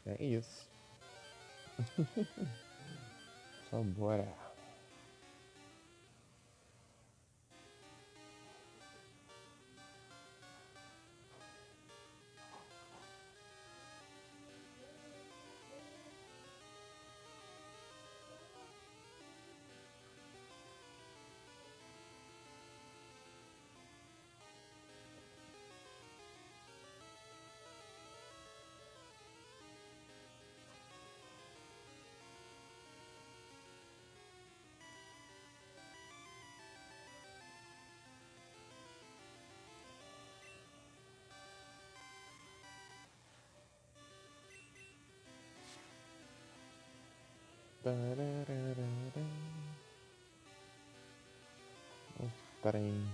É isso. Só bora. O trem.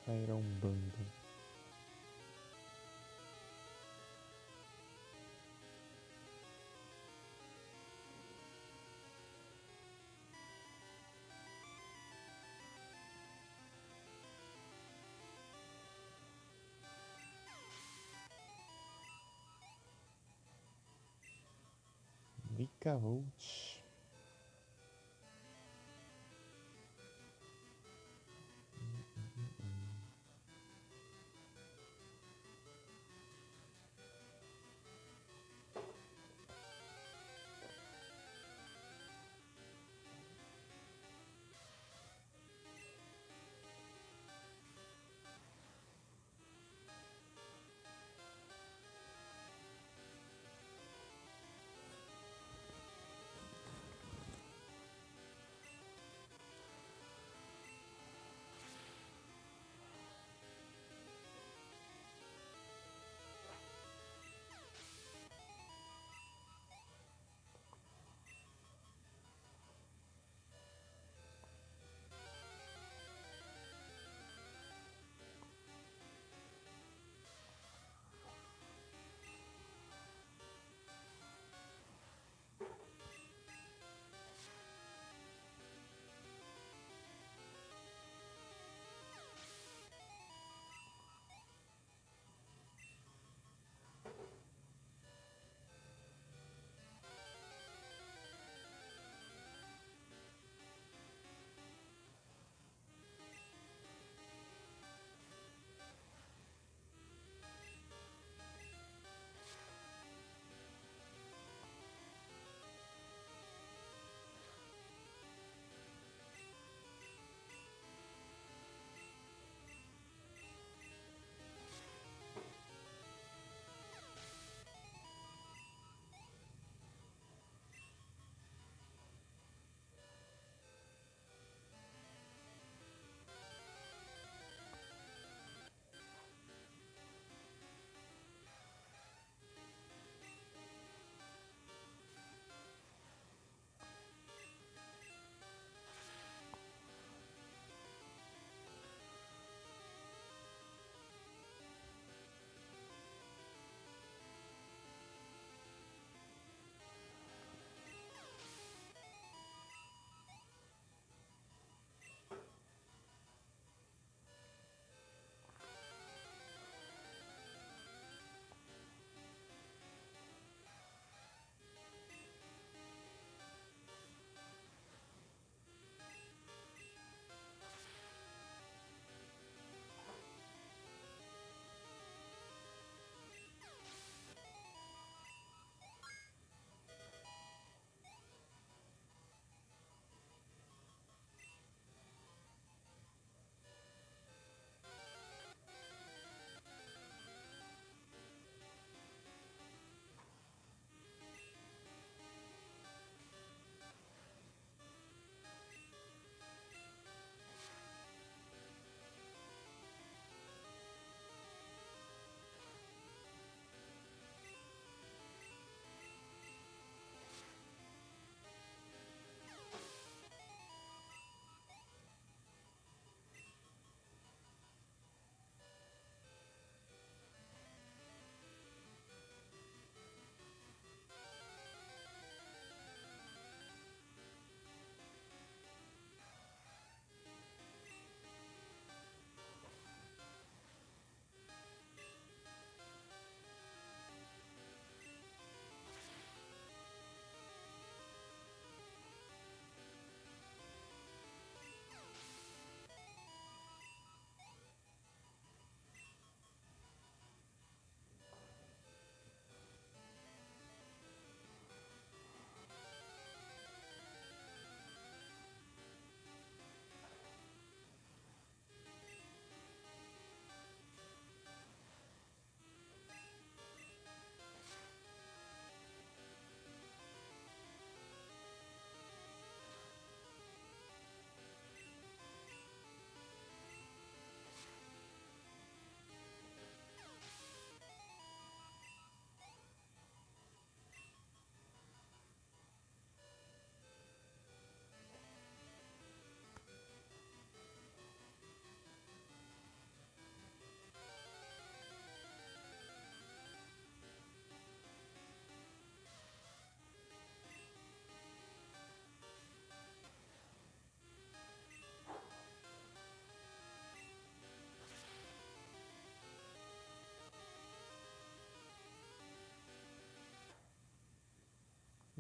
Iron Bando. Vika Volt.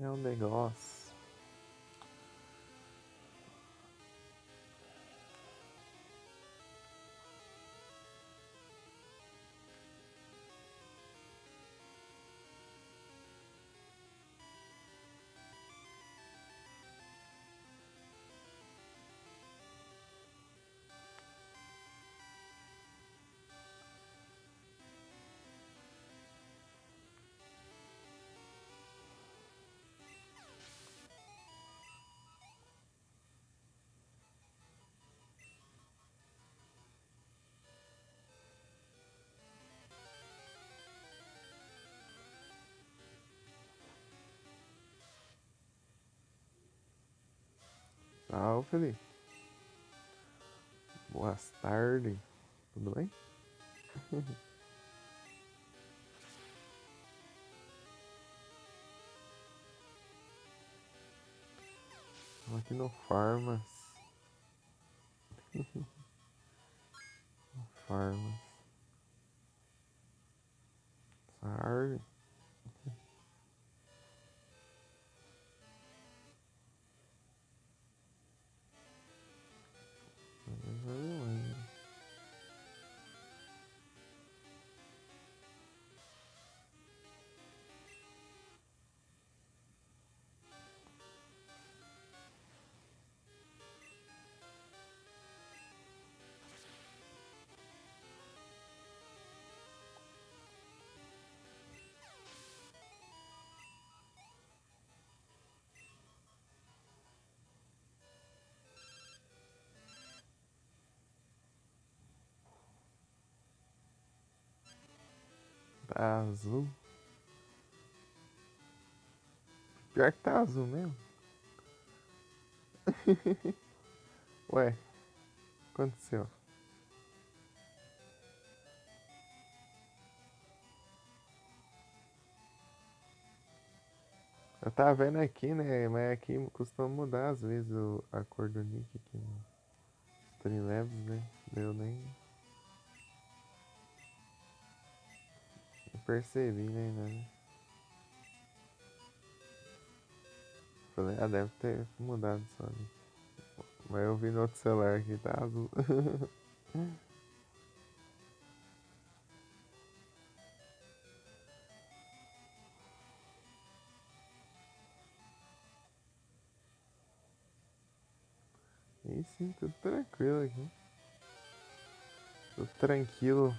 é um negócio. Salve, Felipe. Boas tardes. Tudo bem? Tô aqui no Farmas. Farmas. Tarde. Tá azul. Pior que tá azul mesmo. Ué, o que aconteceu? Eu tava vendo aqui, né? Mas aqui costuma mudar às vezes a cor do nick aqui no Streamlabs, né? Eu nem percebi, né? Falei, deve ter mudado só, né? Mas eu vi no outro celular aqui, tá azul. E sim, tudo tranquilo aqui. Tudo tranquilo.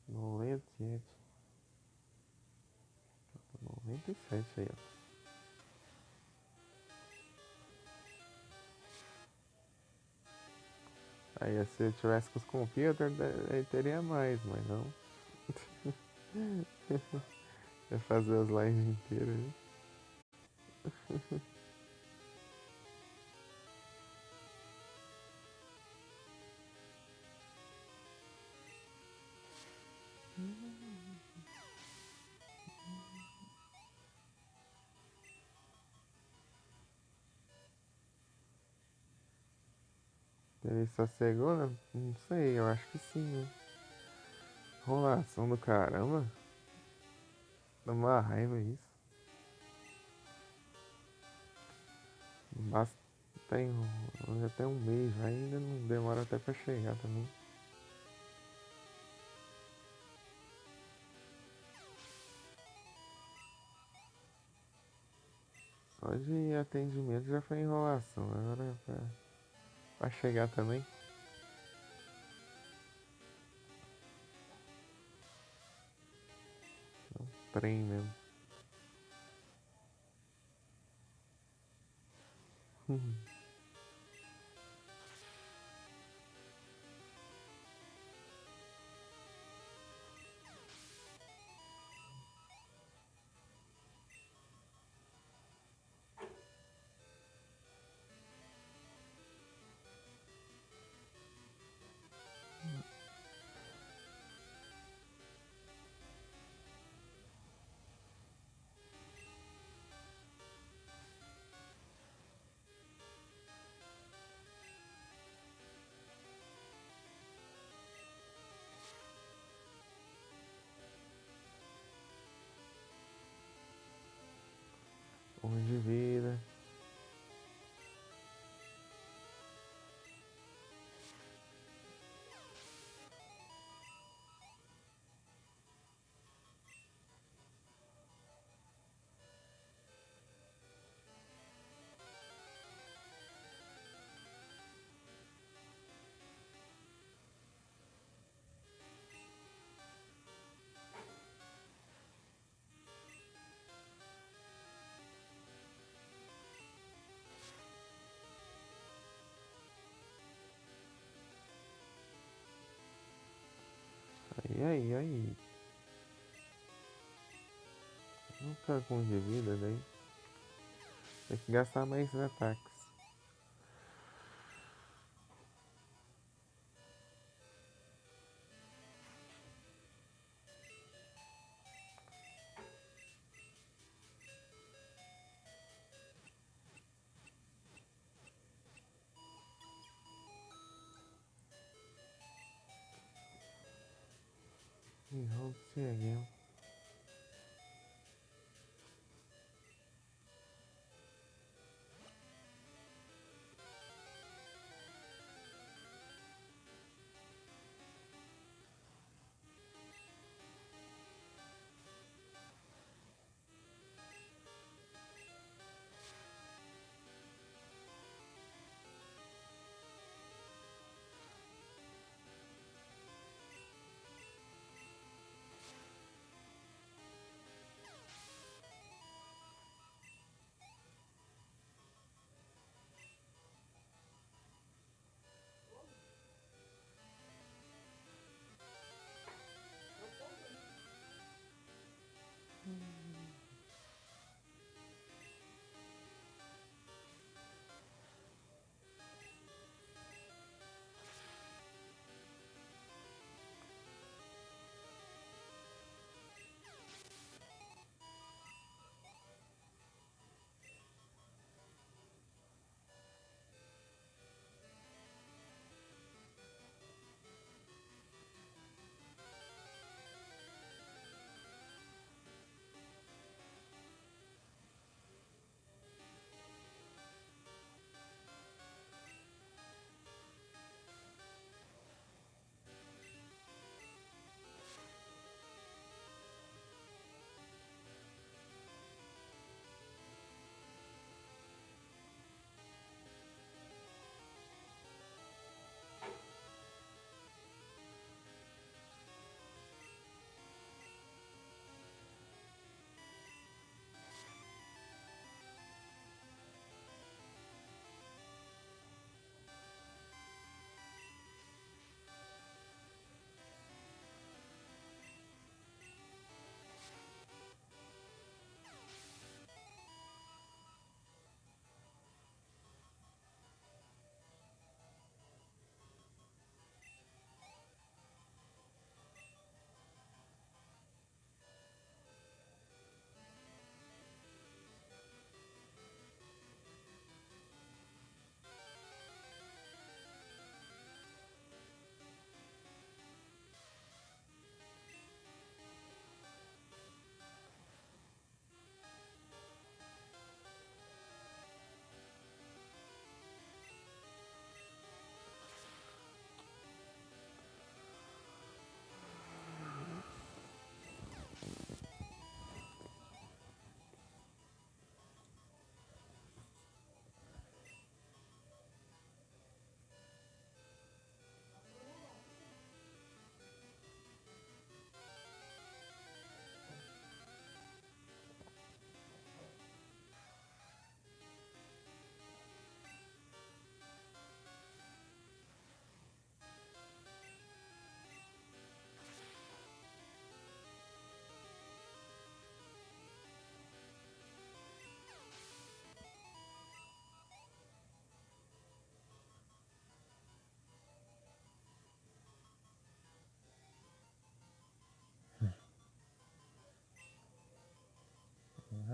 Noventa e sete. 97 aí, ó. Aí se eu tivesse com os computers, aí teria mais, mas não. Ia fazer as lives inteiras, né? Ele sossegou, né? Não sei, eu acho que sim, né? Enrolação do caramba. Dá uma raiva isso. Basta tem até um mês, ainda não demora até pra chegar também. Só de atendimento já foi enrolação. Agora pra chegar também. Trem mesmo. Um de vida. Ai, ai, ai. Não fica com um de vida daí. Tem que gastar mais ataques. E hold C again.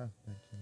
Ah, tá aqui.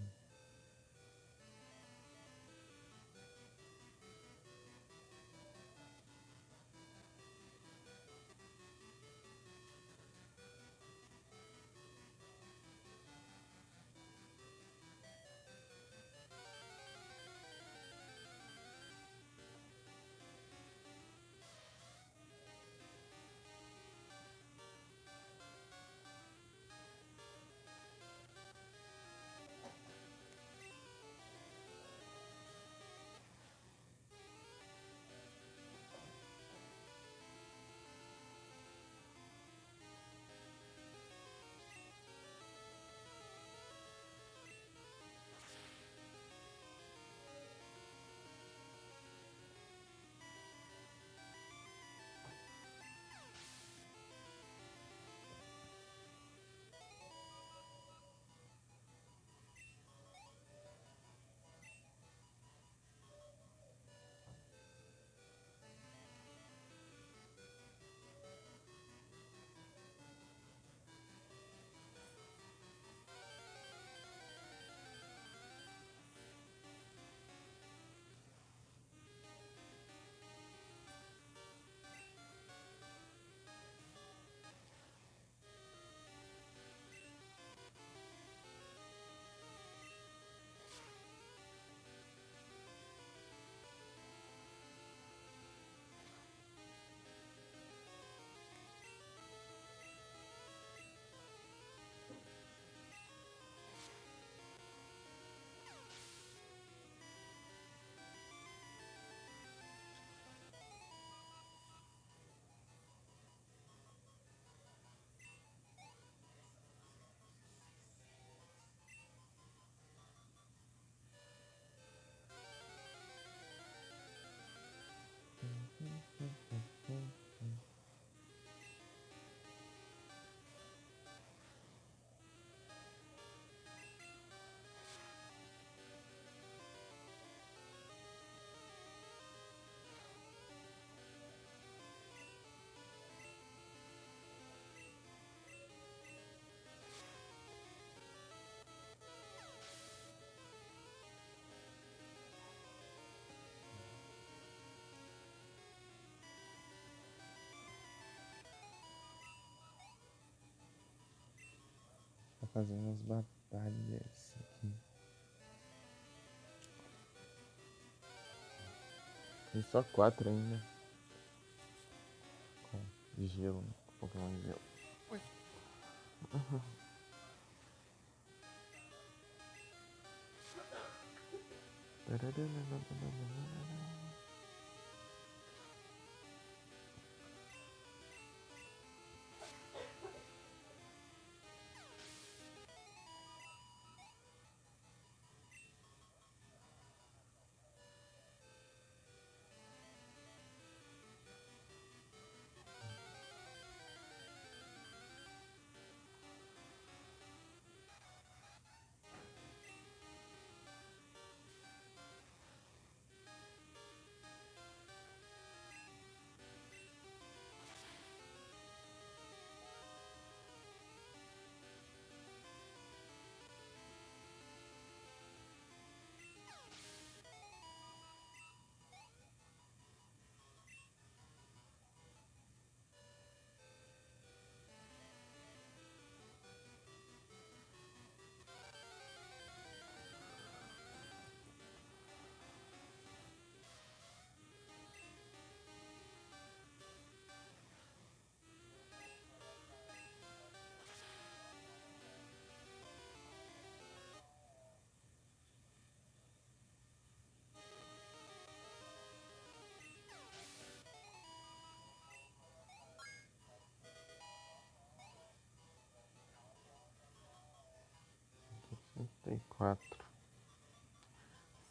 fazendo as batalhas aqui. Tem só 4 ainda. Com de gelo, né? Pokémon de gelo. Ui. Sessenta e quatro.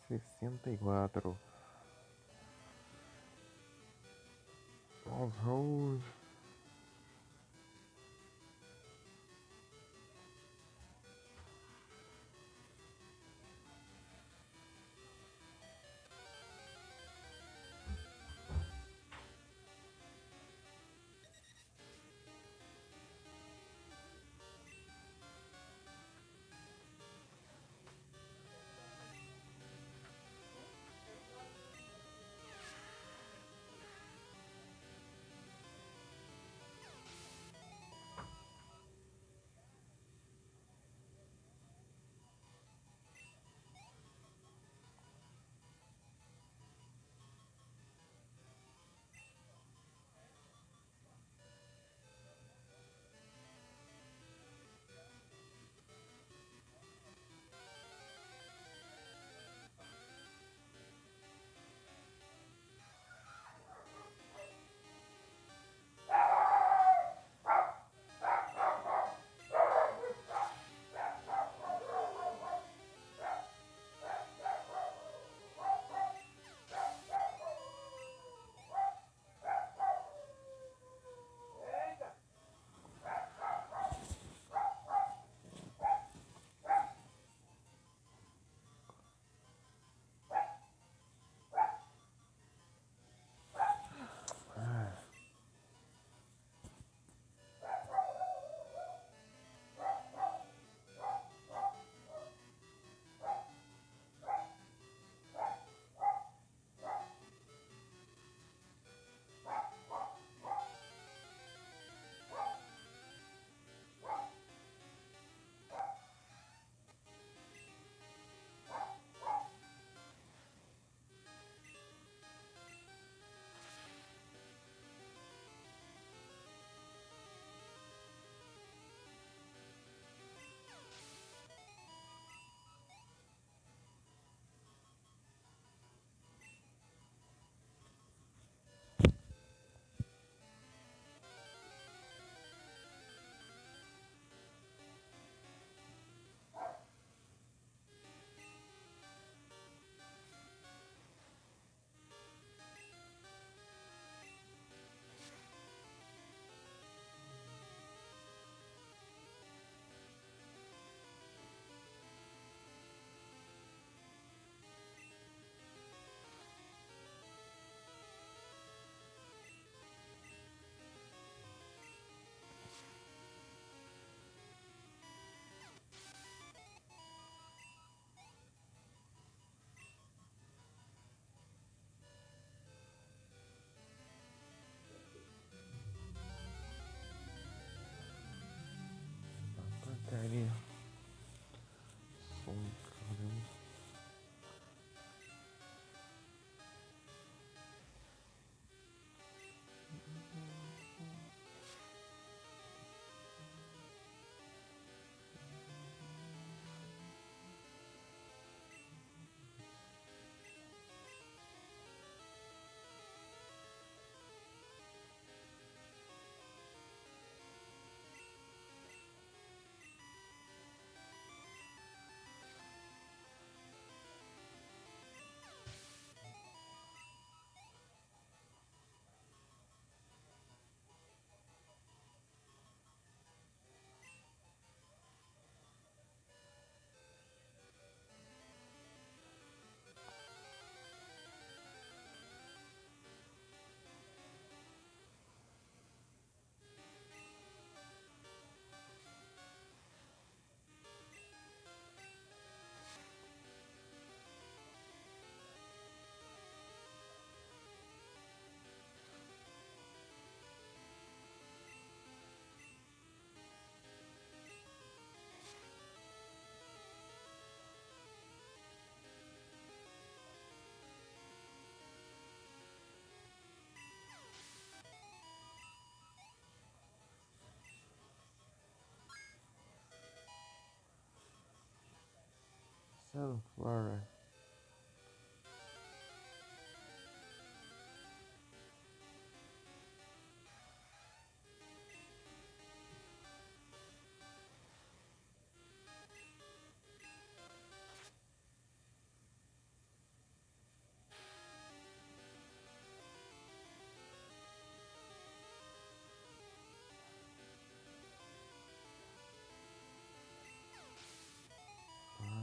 64. Vamos. Não, Flora.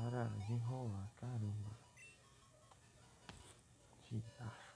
Para de enrolar, caramba. Tirar.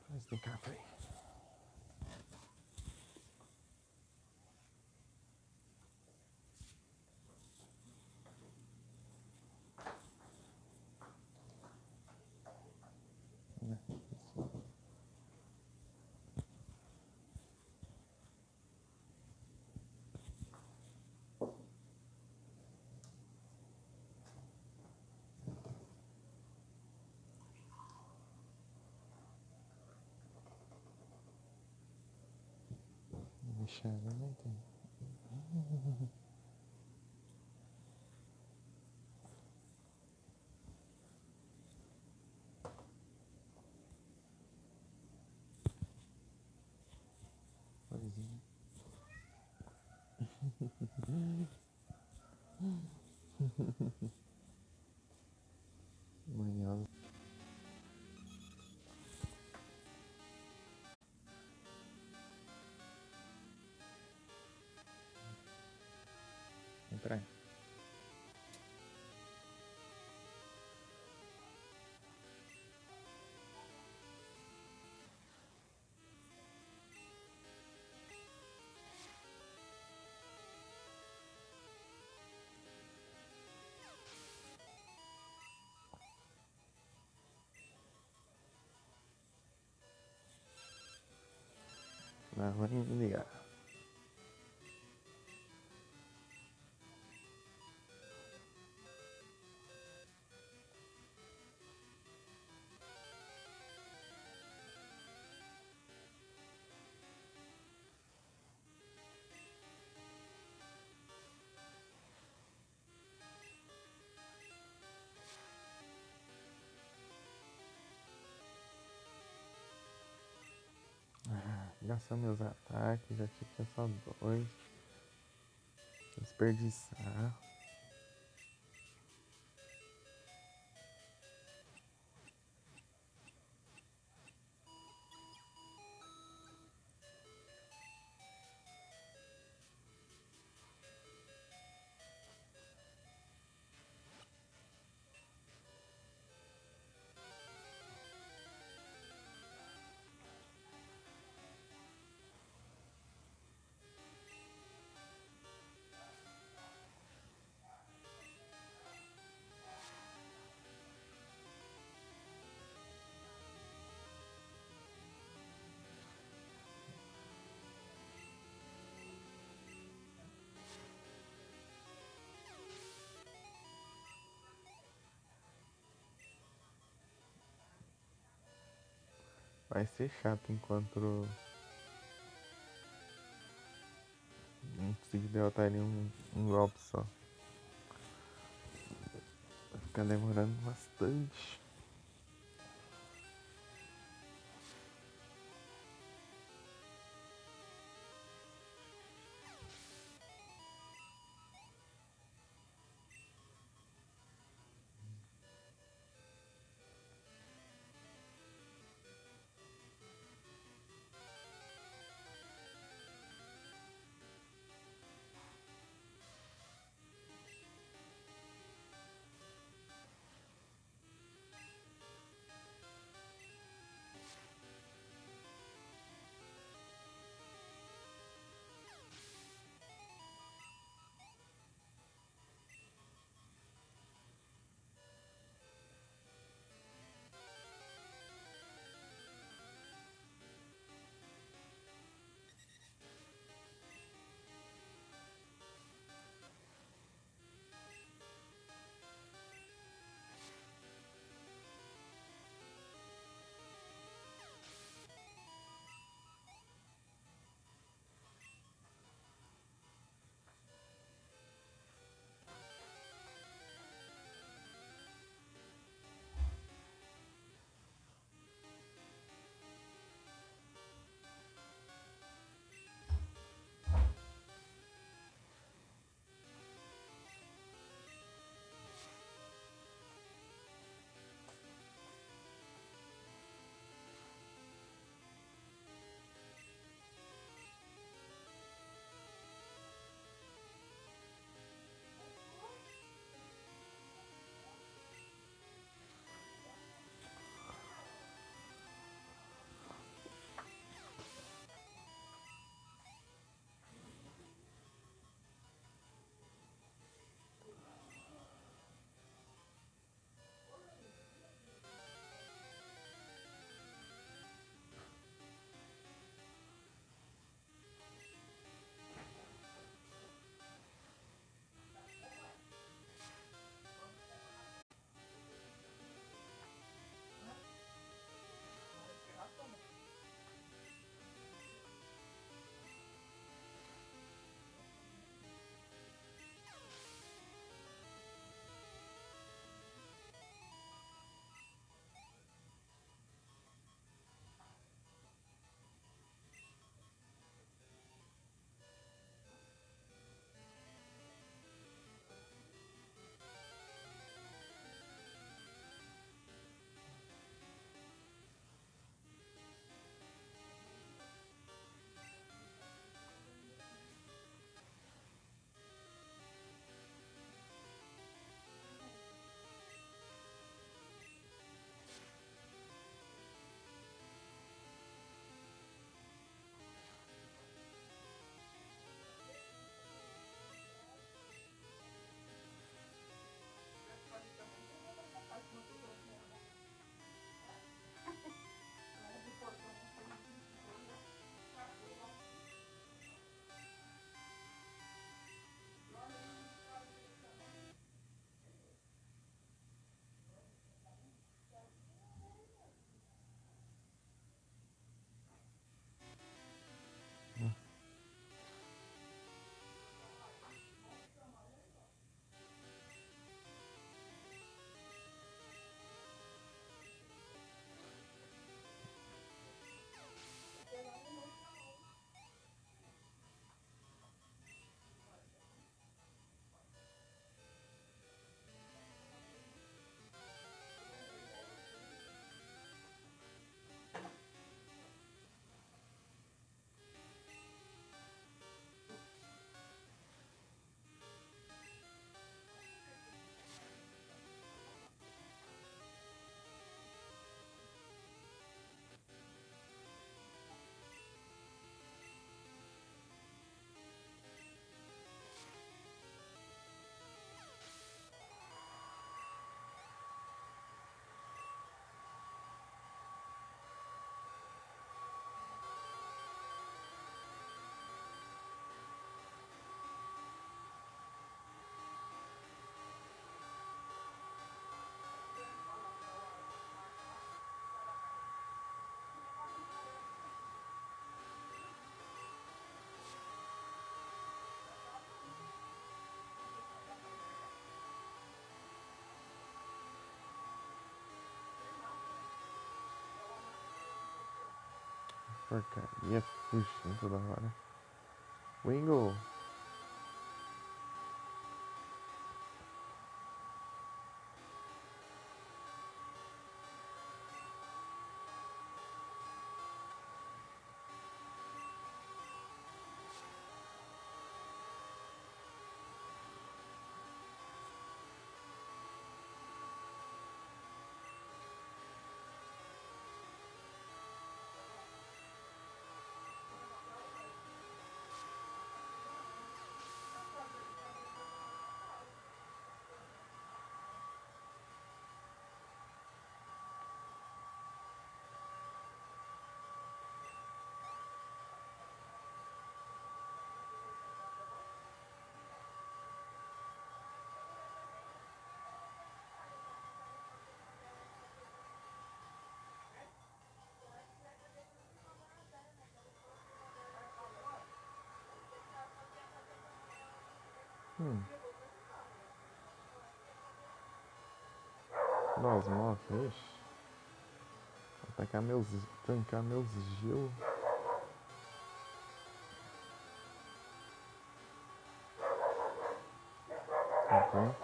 Mas tem café. Mexendo, não tem. Coisinha. Manhosa. Vem pra aí. Não, vou ligar. Gastar meus ataques, já tinha só dois. Desperdiçar. vai ser chato enquanto não conseguir derrotar ele em um golpe só. Vai ficar demorando bastante. Porcaria, fugindo toda hora. Wingo! Nossa, ixi. Tancar meus gelo. Ok.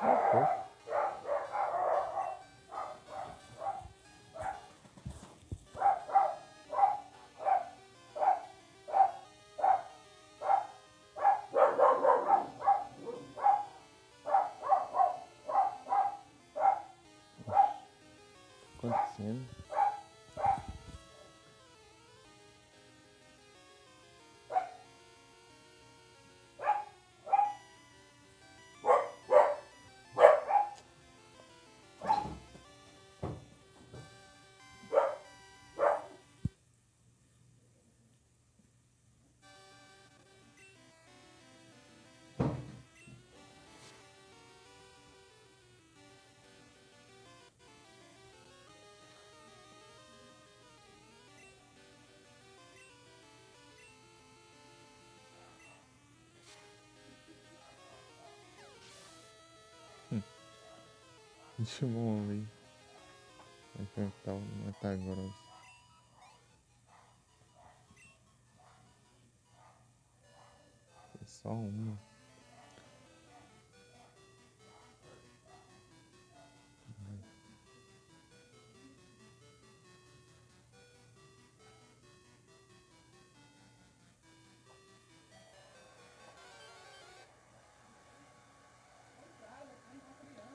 Acontecendo. Deixa eu ver. Vai enfrentar o Metagross. É só uma.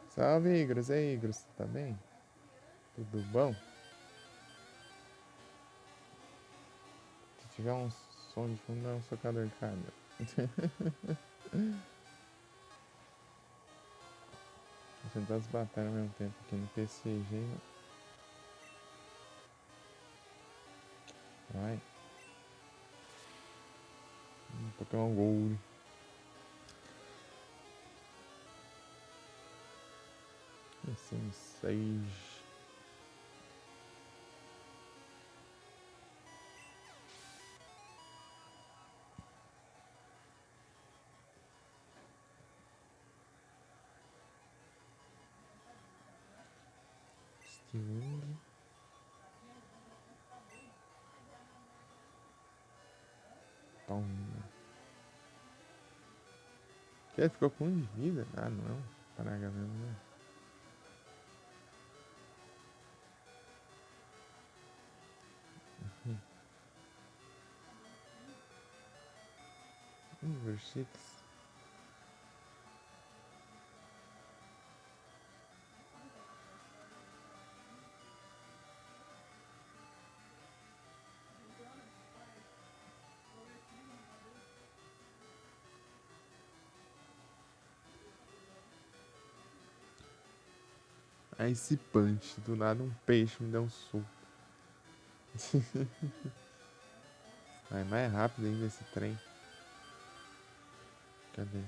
Salve, Igros. E aí, Igros, tá bem? Tudo bom? Se tiver um som de fundo, é um socador de cabelo. Enfrentar as batalhas ao mesmo tempo aqui no PCG. Vai. Pokémon Gold. Sensei. Steel. Tom. Que ele ficou com 1 de vida? Ah, não. Praga mesmo, né? Versix. Ice Punch. Do nada um peixe me deu um soco. Vai mais rápido ainda esse trem. Cadê?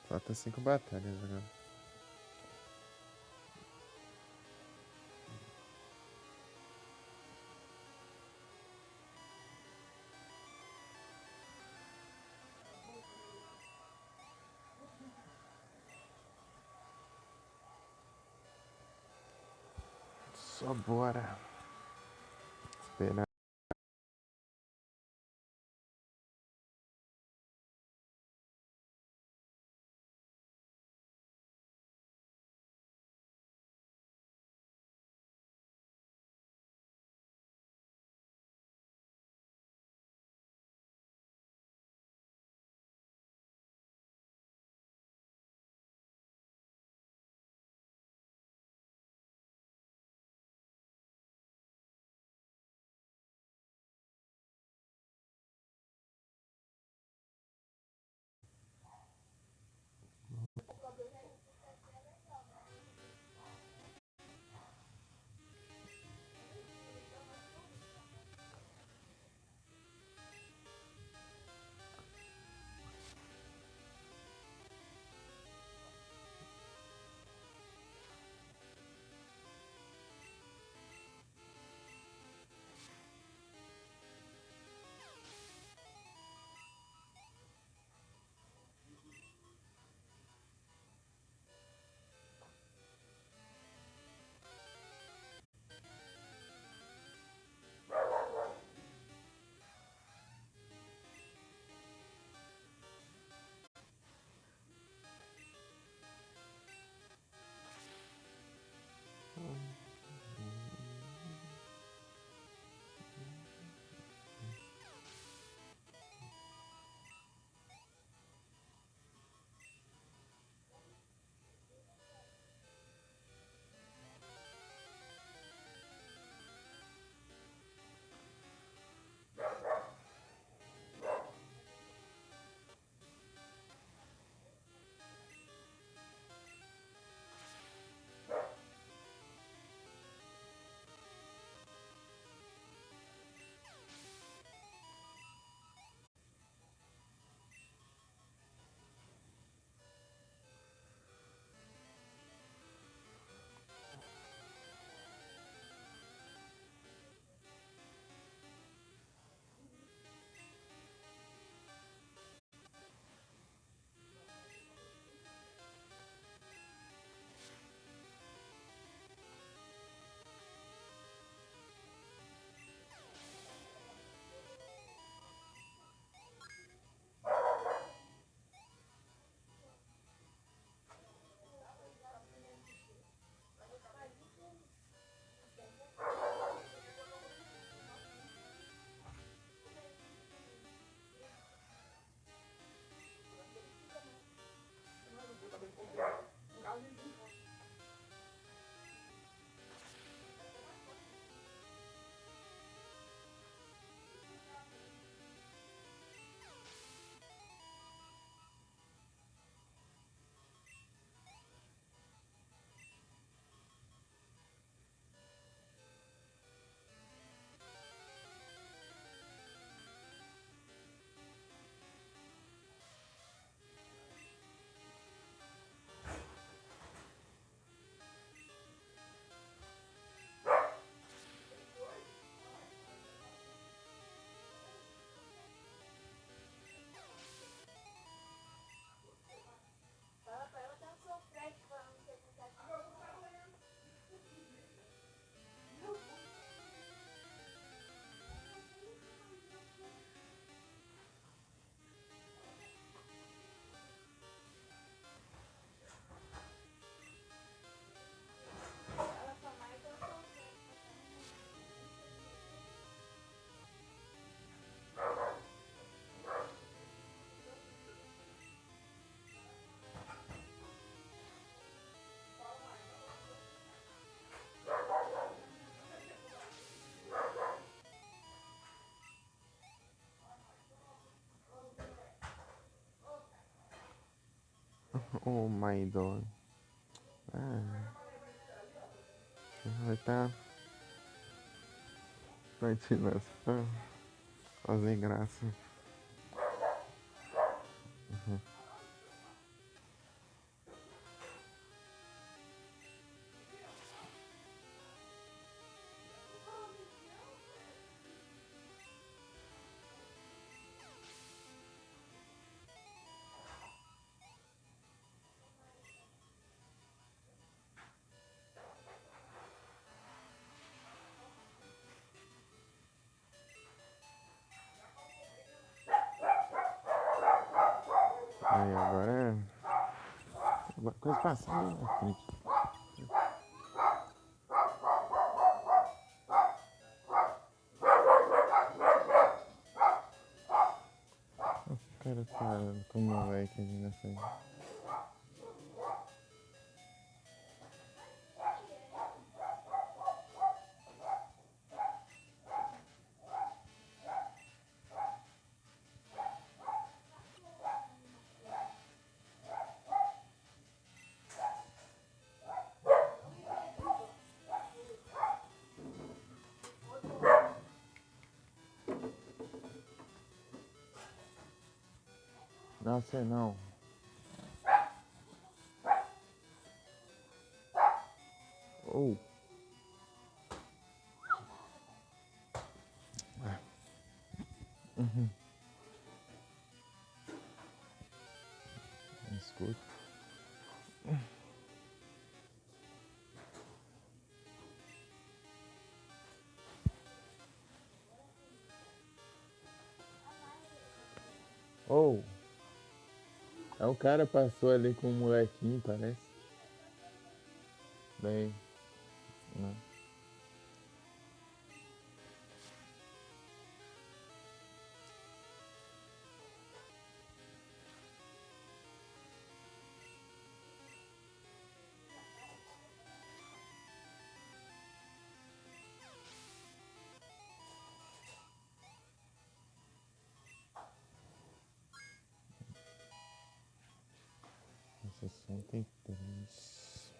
Falta 5 batalhas agora. Só bora esperar. Oh my god. Ah, vai estar platinando pra fazer graça. Aí agora é coisa passando ali na frente. O cara tá com o moleque ali na frente. Não, sei não. Oh. Uhum. Escuta. Oh. É um cara passou ali com um molequinho, parece. Bem. Não. Nossa, 63.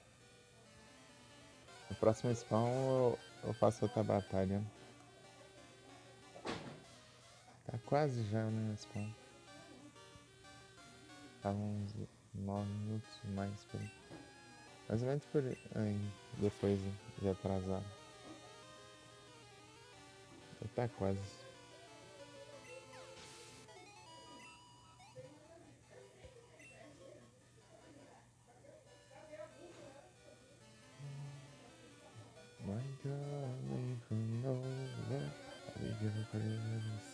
No próximo spawn eu faço outra batalha. Tá quase já, né, spawn. Tá uns 9 minutos mais por aí. Mais ou menos por aí, depois de atrasar. Já tá quase. My darling from nowhere, we give a praise.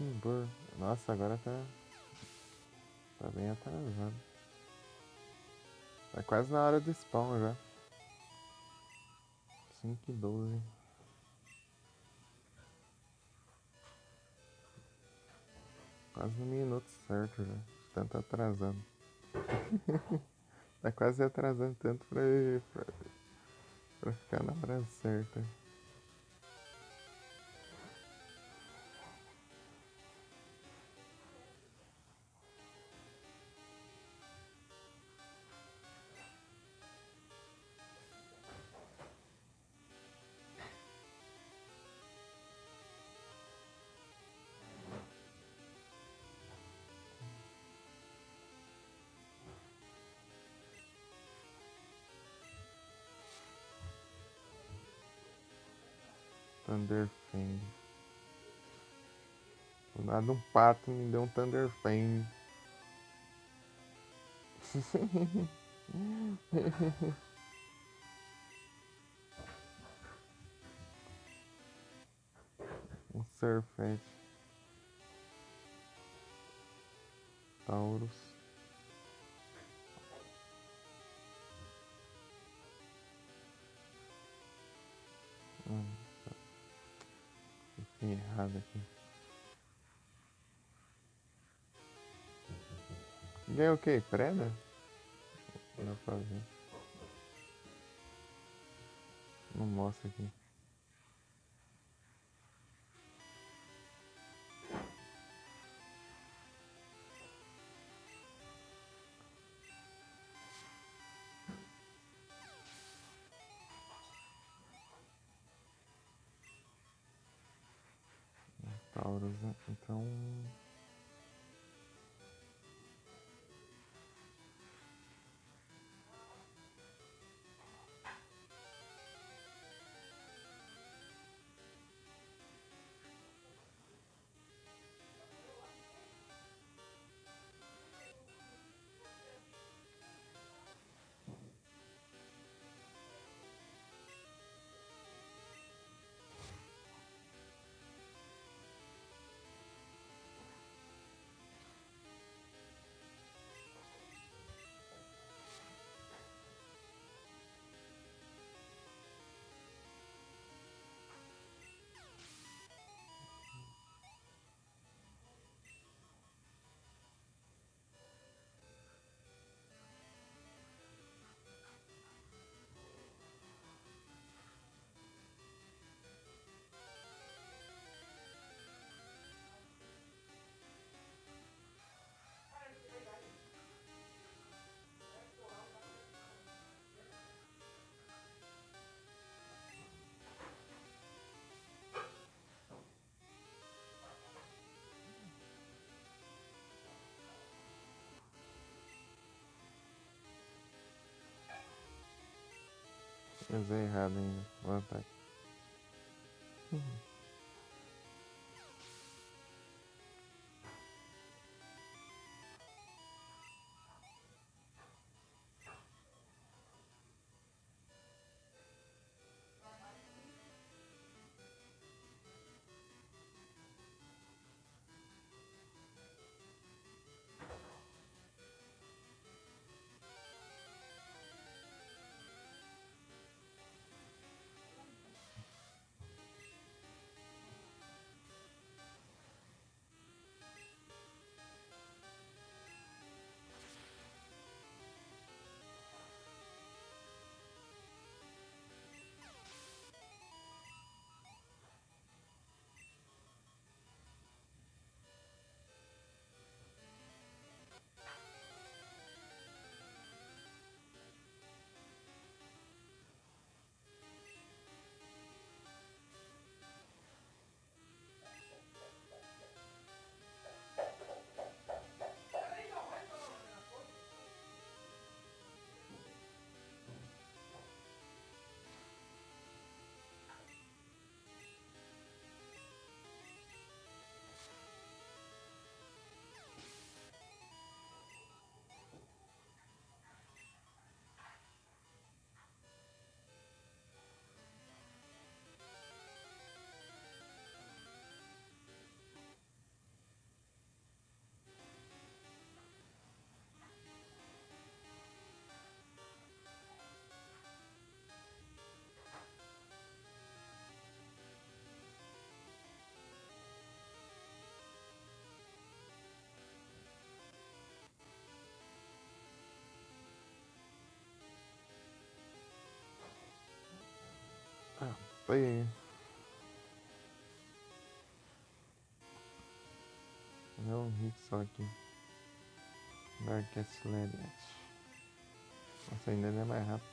Timber. Nossa, agora tá bem atrasado. Tá quase na hora do spawn já. 5:12. Quase no minuto certo já. Tanto atrasando. Tá quase atrasando tanto pra ficar na hora certa. Thunderfang. Do nada um pato me deu um Thunderfang. Um Surfet. Taurus. Fiquei errado aqui. Ganhei o quê? Preda? Não dá pra ver. Não mostra aqui. Taurus, né? Então. Usei errado ainda. Vou ataque. Ah, tem. É um hit só aqui. Darkest Lariat. Nossa, ainda não é mais rápido.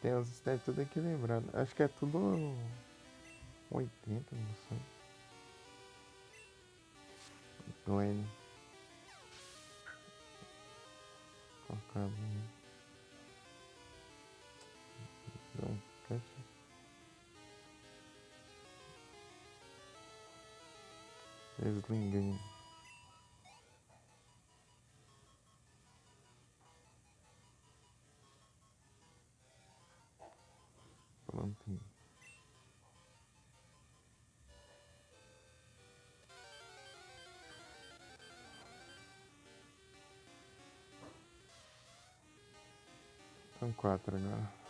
Tem os stats tudo aqui lembrado. Acho que é tudo 80, não sei. Glenn. Colocar um cut. Slinguinho. Prontinho. São 4 agora.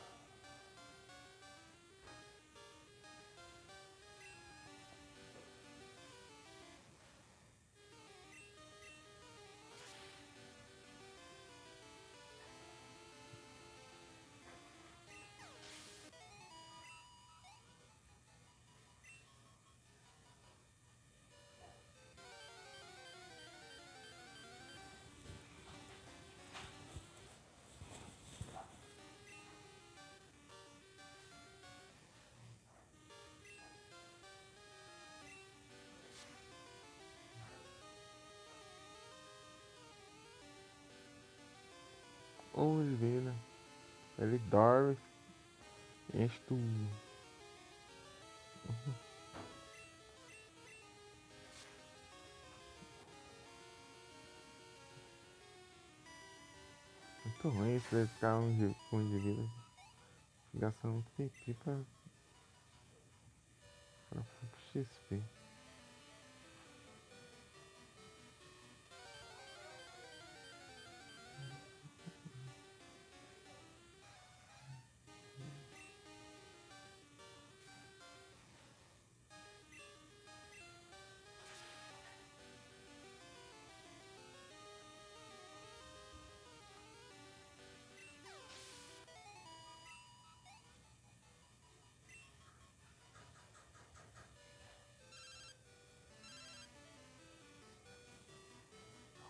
Vamos ver, né? Ele dorme, enche tudo. Muito ruim isso de ficar com um de vida. Gastando muito PP pra XP.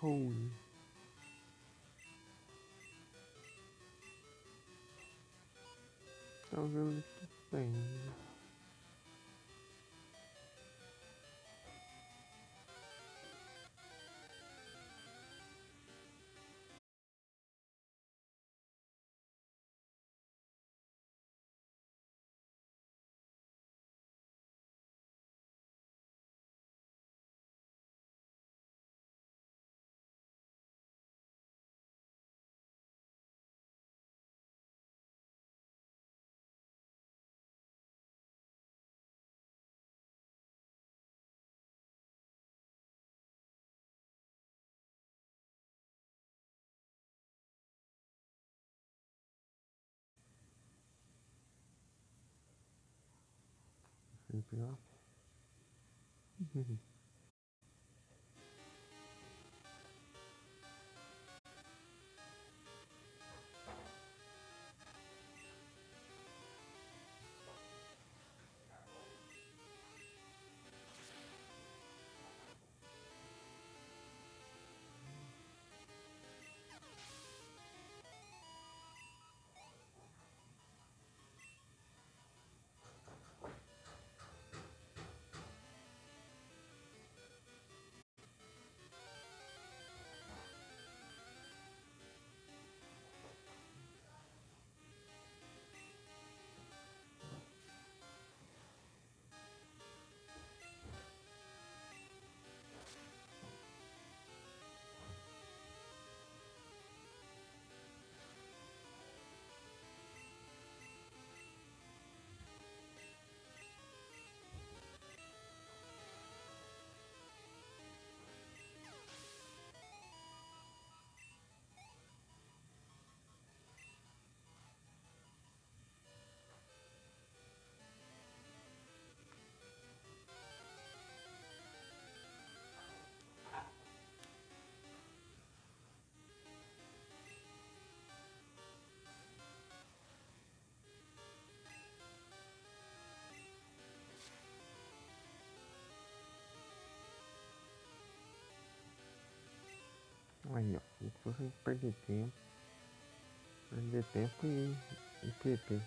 Holy. Tá vendo que tem. Vou pegar. Aí, ó. Não precisa perder tempo. Perder tempo e PP.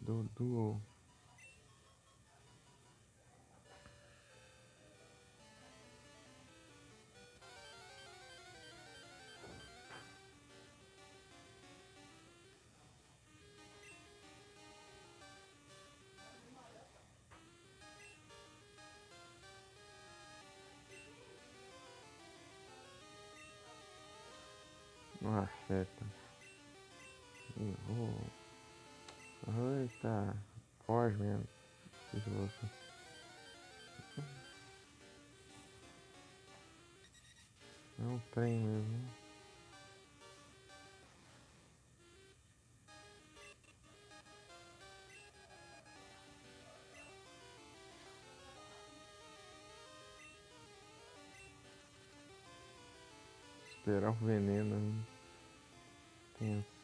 Dudu. Não acerta. Errou. Eita. Foge mesmo. Que você. É um trem mesmo. Esperar o veneno. Hein? Tenso.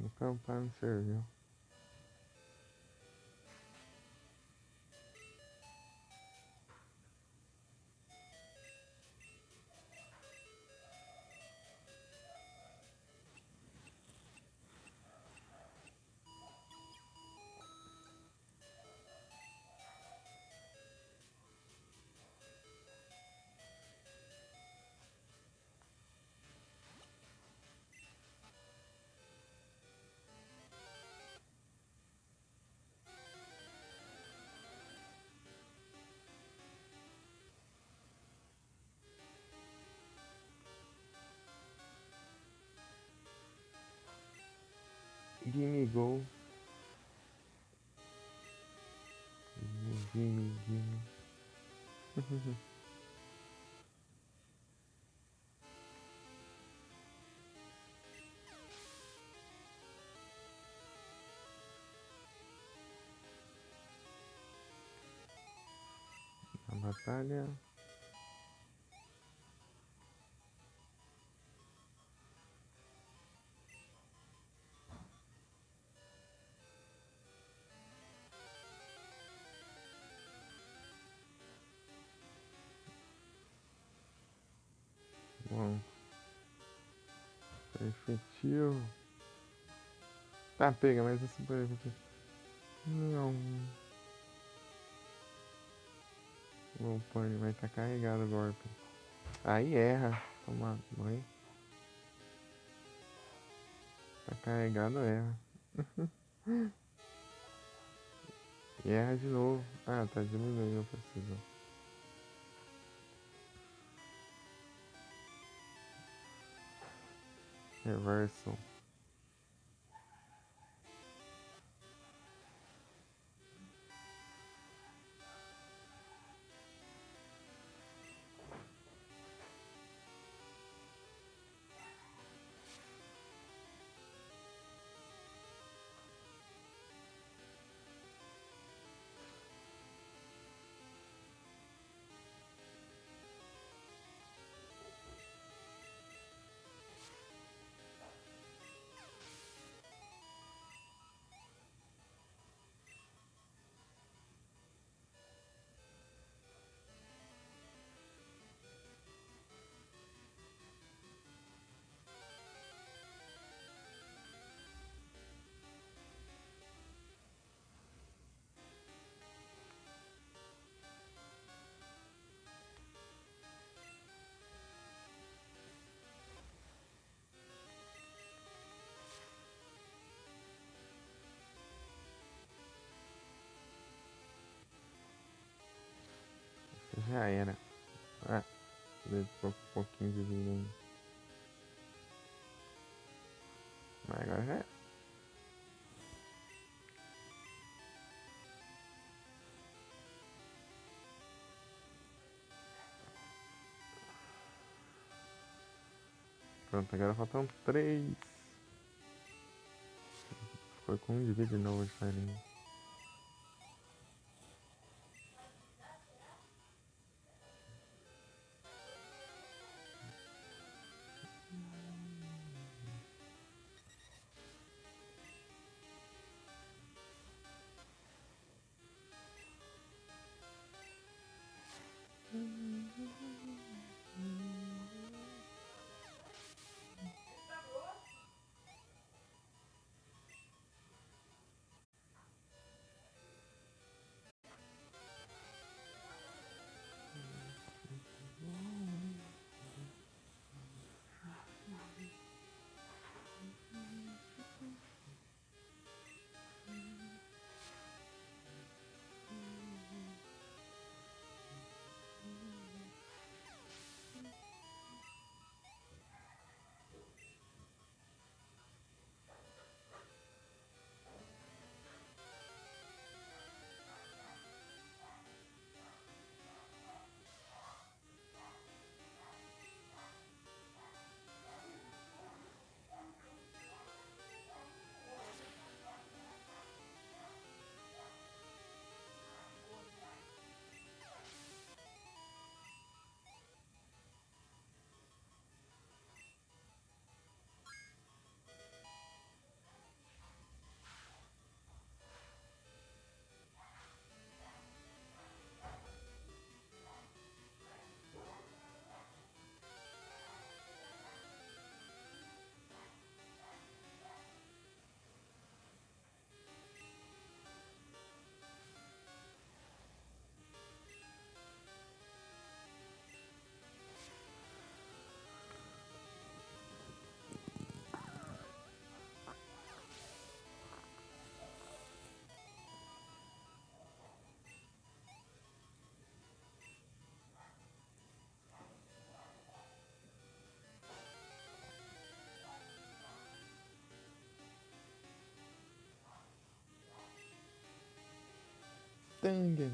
No campar não serviu. Gimme go. Gimme. batalha. Bom, efetivo. Tá, pega, mas é super efetivo. Não. Bom, pô, ele vai estar carregado o golpe. Aí erra. Toma banho. Tá carregado, erra. E erra de novo. Ah, tá diminuindo a precisão. Reversal. Já era. Ah, deu pouquinho de vida ainda. Mas agora já era. Pronto, agora faltam 3. Foi com 1 de vida de novo de farinha. Tangan.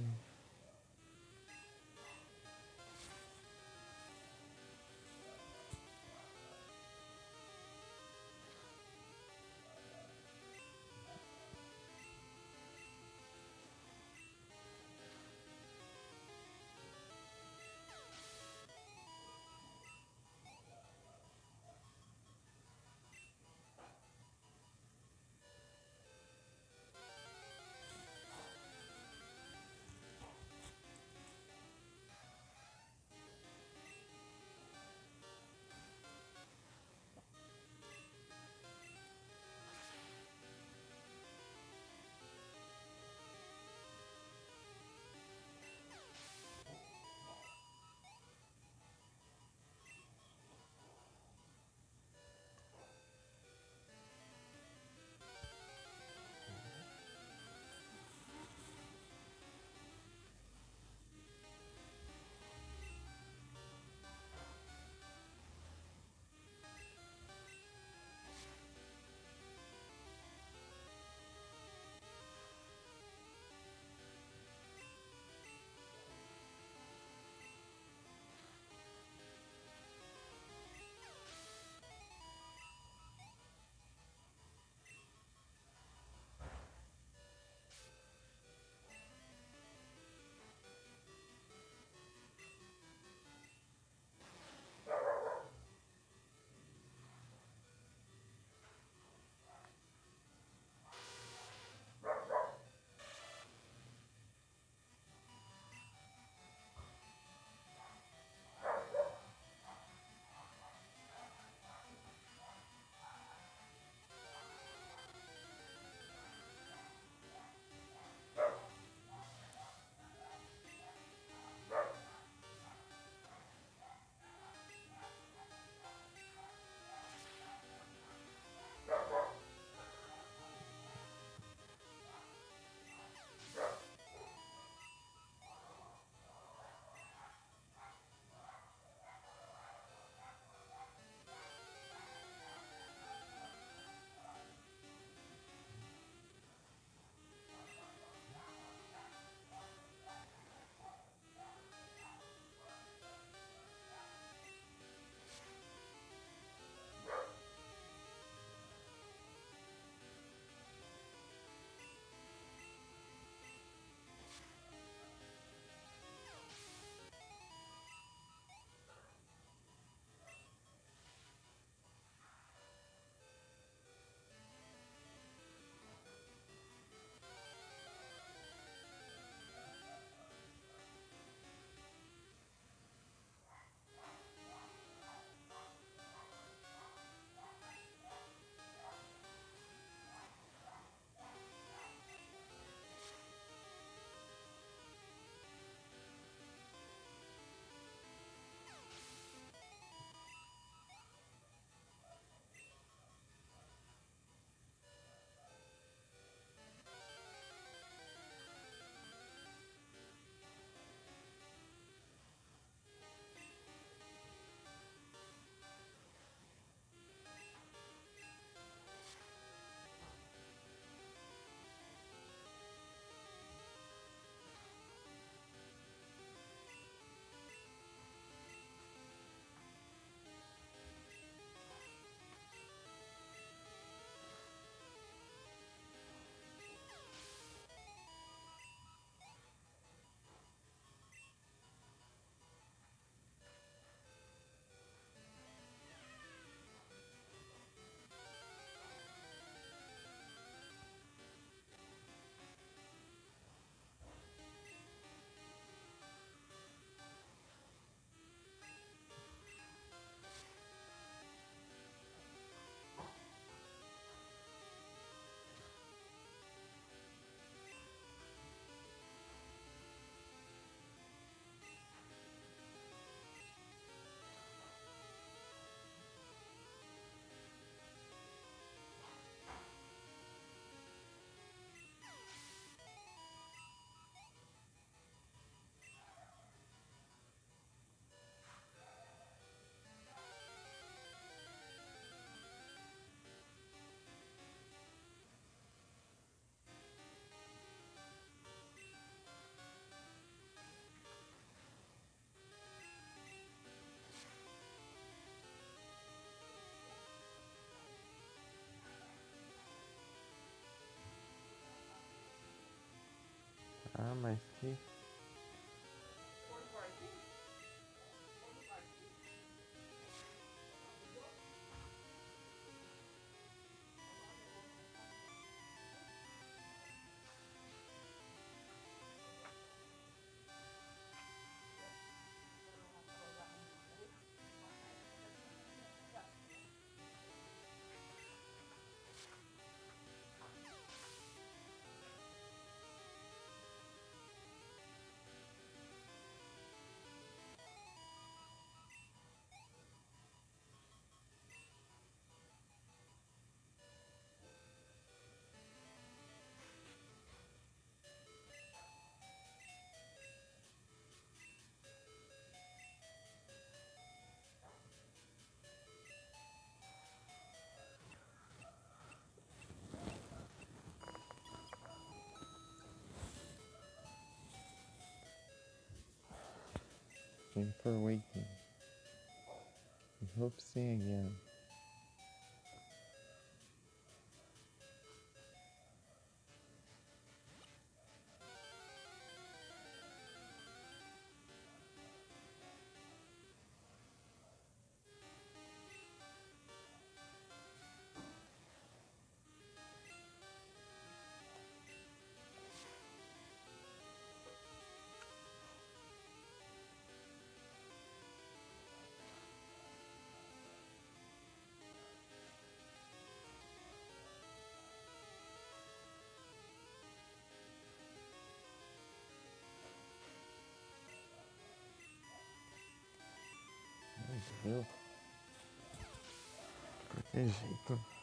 esse aqui. For waking. We hope to see again. Viu? Qualquer jeito.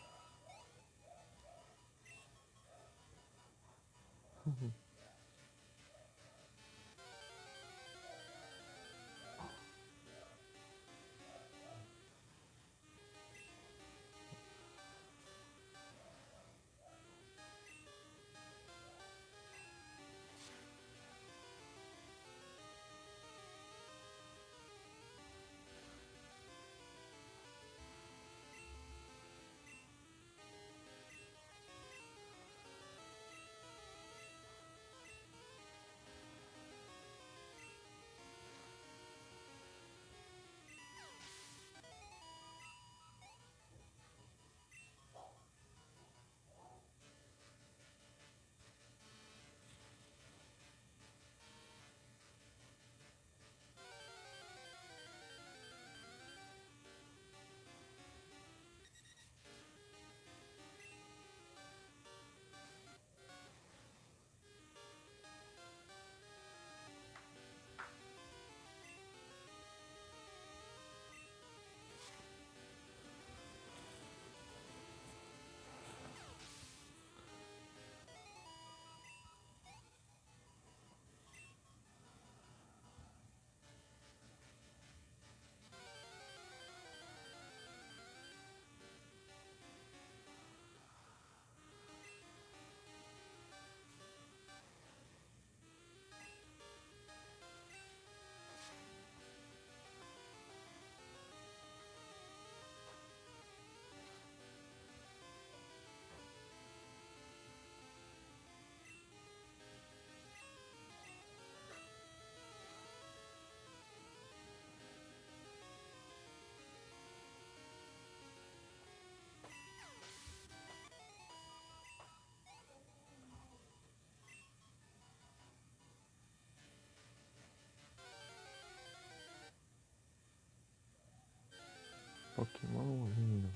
Pokémon lindo.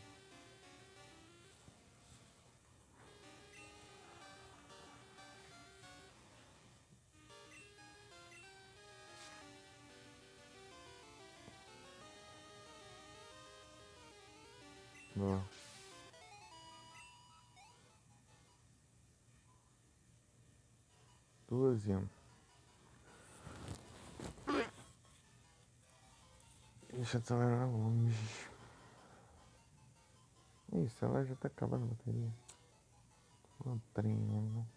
Ó. Duas e deixa eu acelerar longe. Isso, ela já tá acabando a bateria. Uma trem mesmo.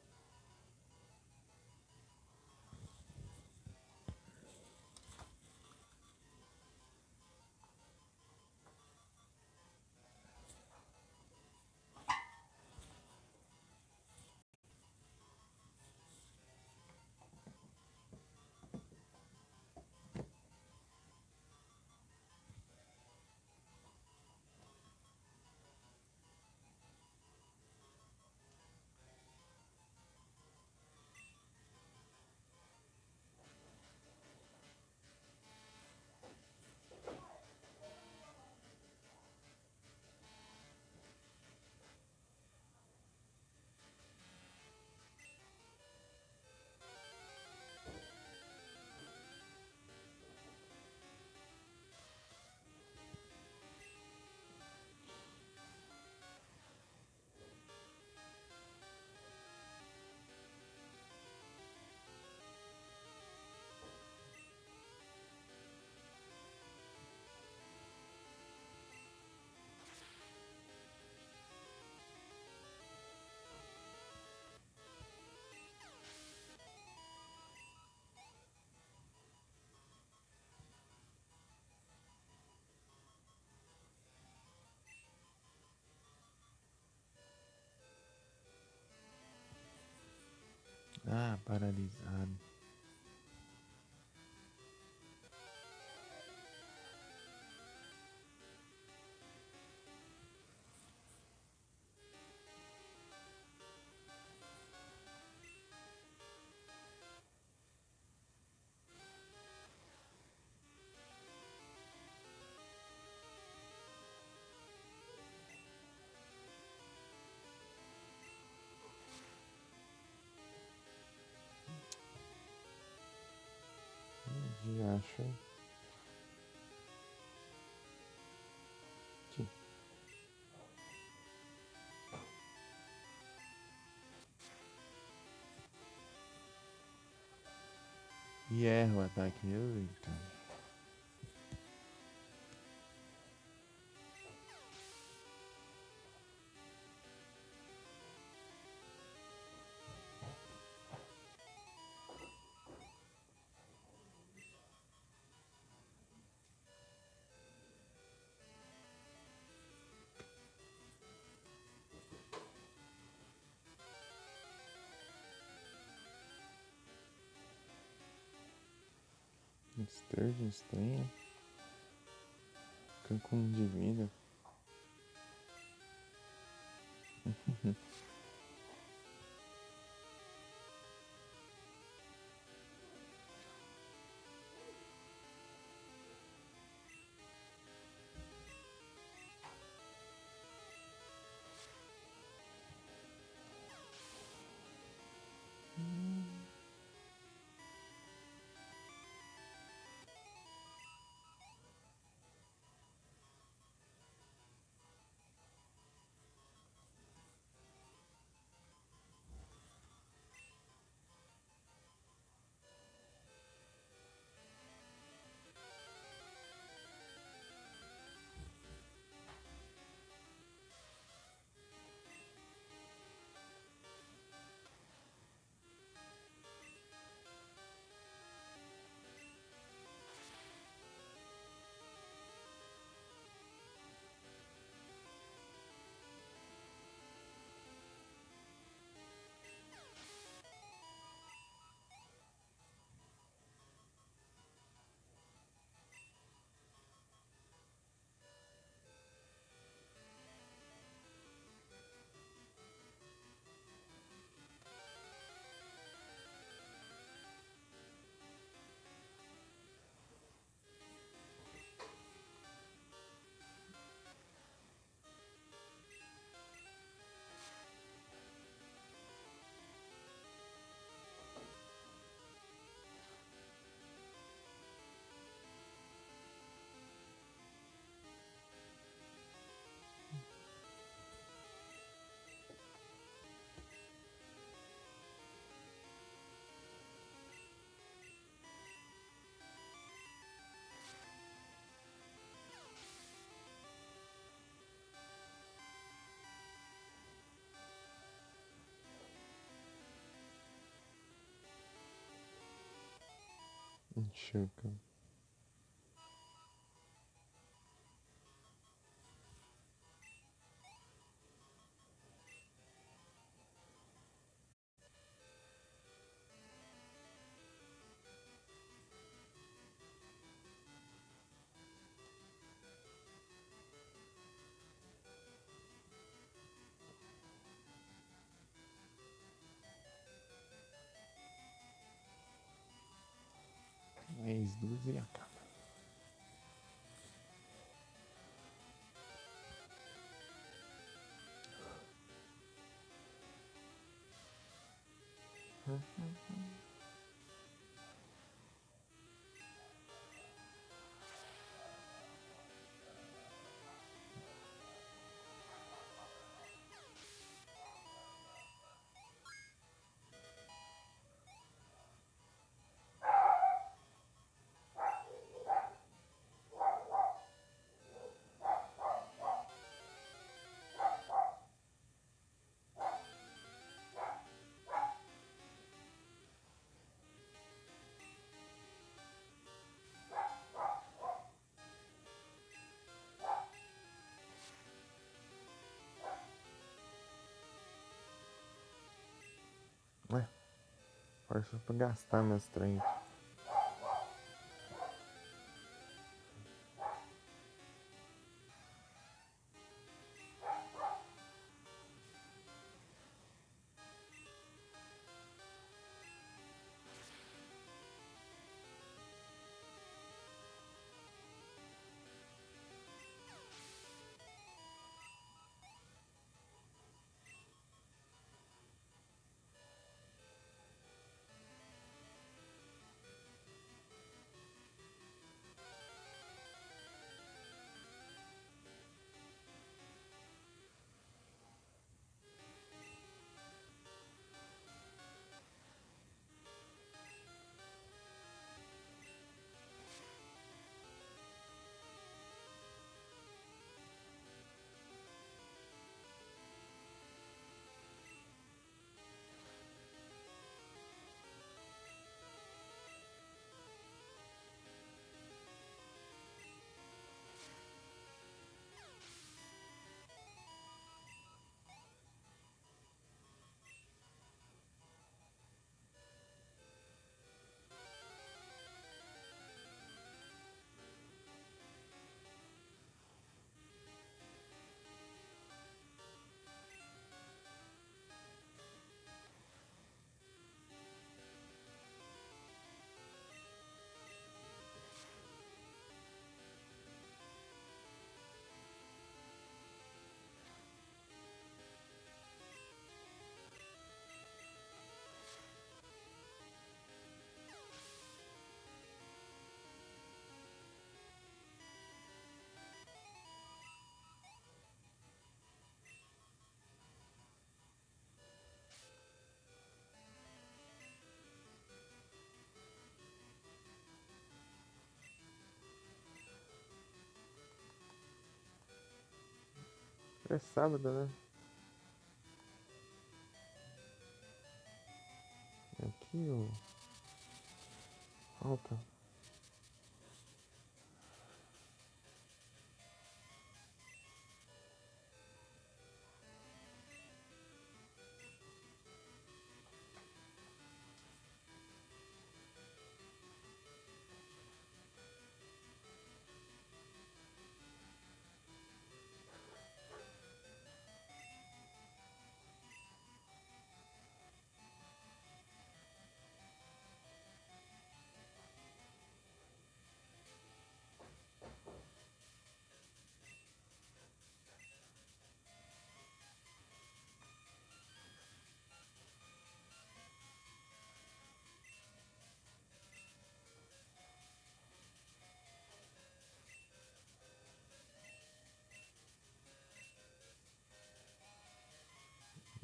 paralisado. De acho que e erra o ataque. Eita. Sturge estranha. Fica com um de vida. Enxuga. Mais duas e acaba. força pra gastar meus trem. É sábado, né? Aqui, ó. Falta.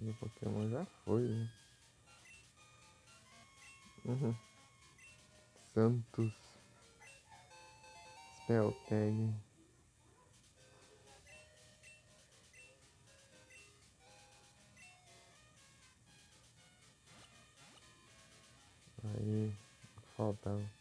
Meu Pokémon já foi, né? Uhum. Santos. Spelltag. Aí. Faltava.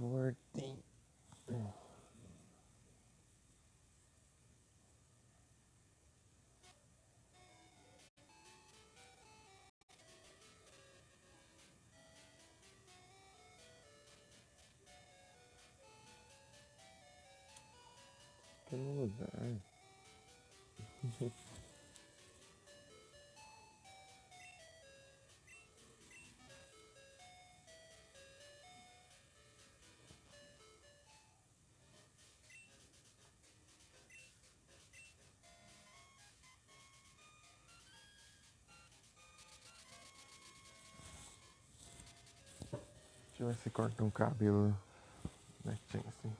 Mortem. Fica no lugar. que você corta um cabelo netinho assim?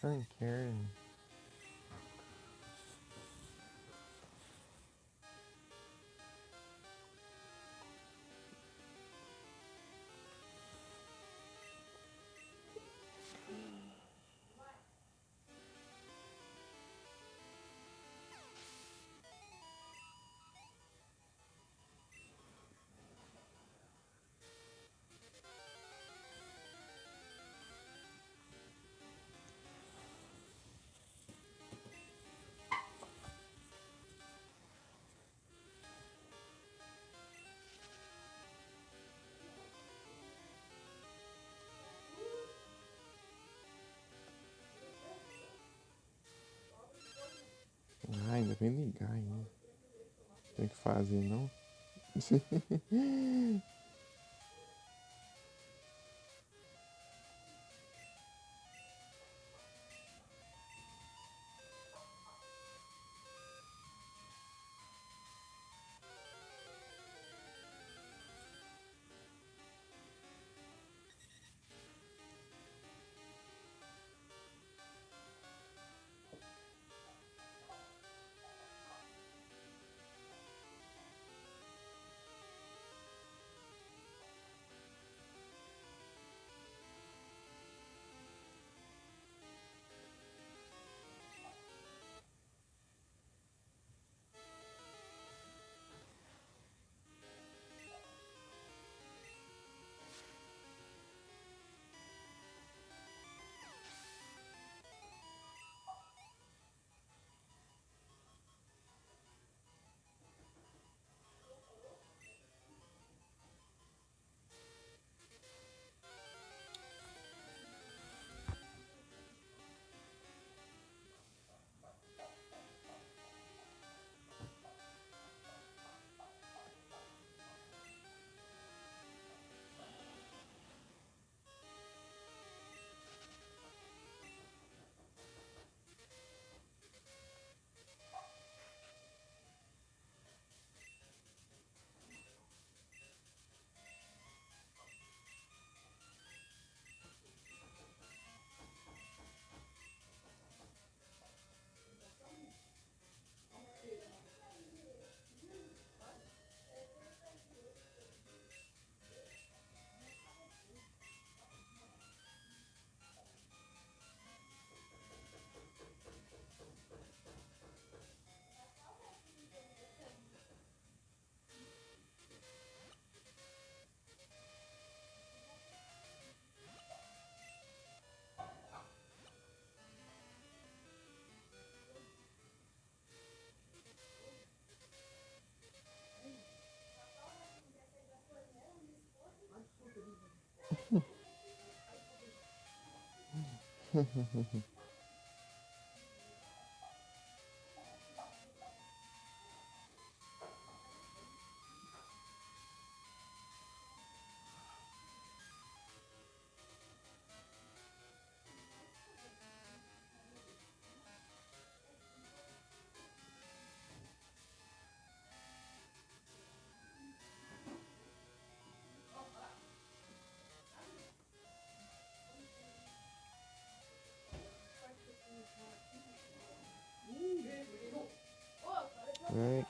Sun Karen. Ah, ainda bem ligar ainda. Tem que fazer, não? Ai.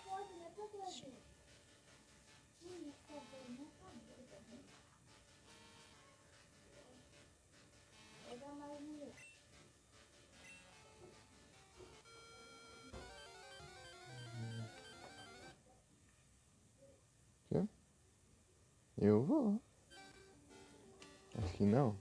Quê? Eu vou. Acho que não.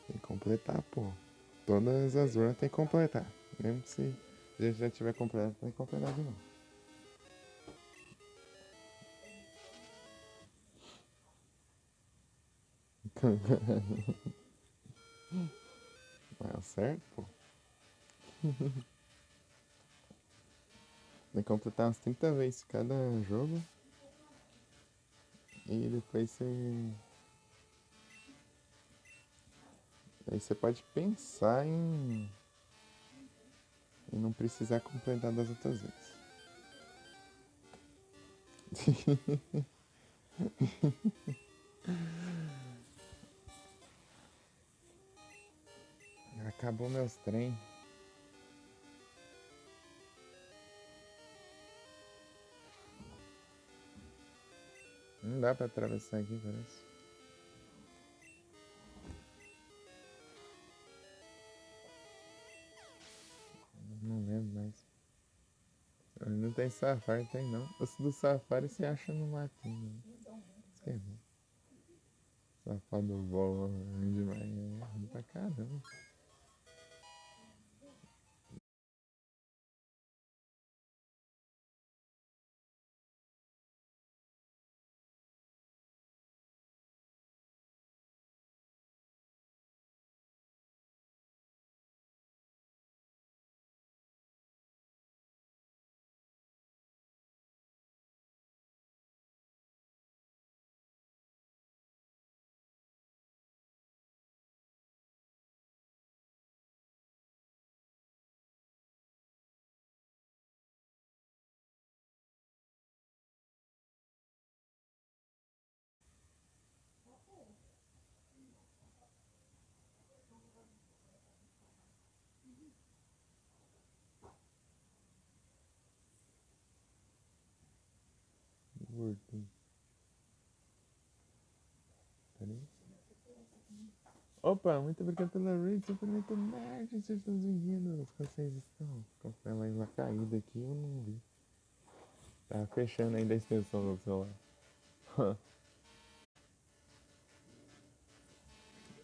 Tem que completar, pô. Todas as runs tem que completar. Mesmo se a gente já tiver completado, tem que completar de novo. Mas é o certo, pô. Tem que completar umas 30 vezes cada jogo. E depois você. Aí você pode pensar em não precisar completar das outras vezes. Acabou meus trem. Não dá pra atravessar aqui, parece. Não lembro mais. Não tem safari, tem não. Os do safari você acha no matinho. Né? Sei não. Safari do voo é ruim demais. É ruim pra caramba. Voltei. Peraí. Opa, muito obrigado pela raid, super muito nerd, sejam bem-vindos. Como vocês estão? Com ela ainda caída aqui, eu não vi. Tá fechando ainda a extensão do celular.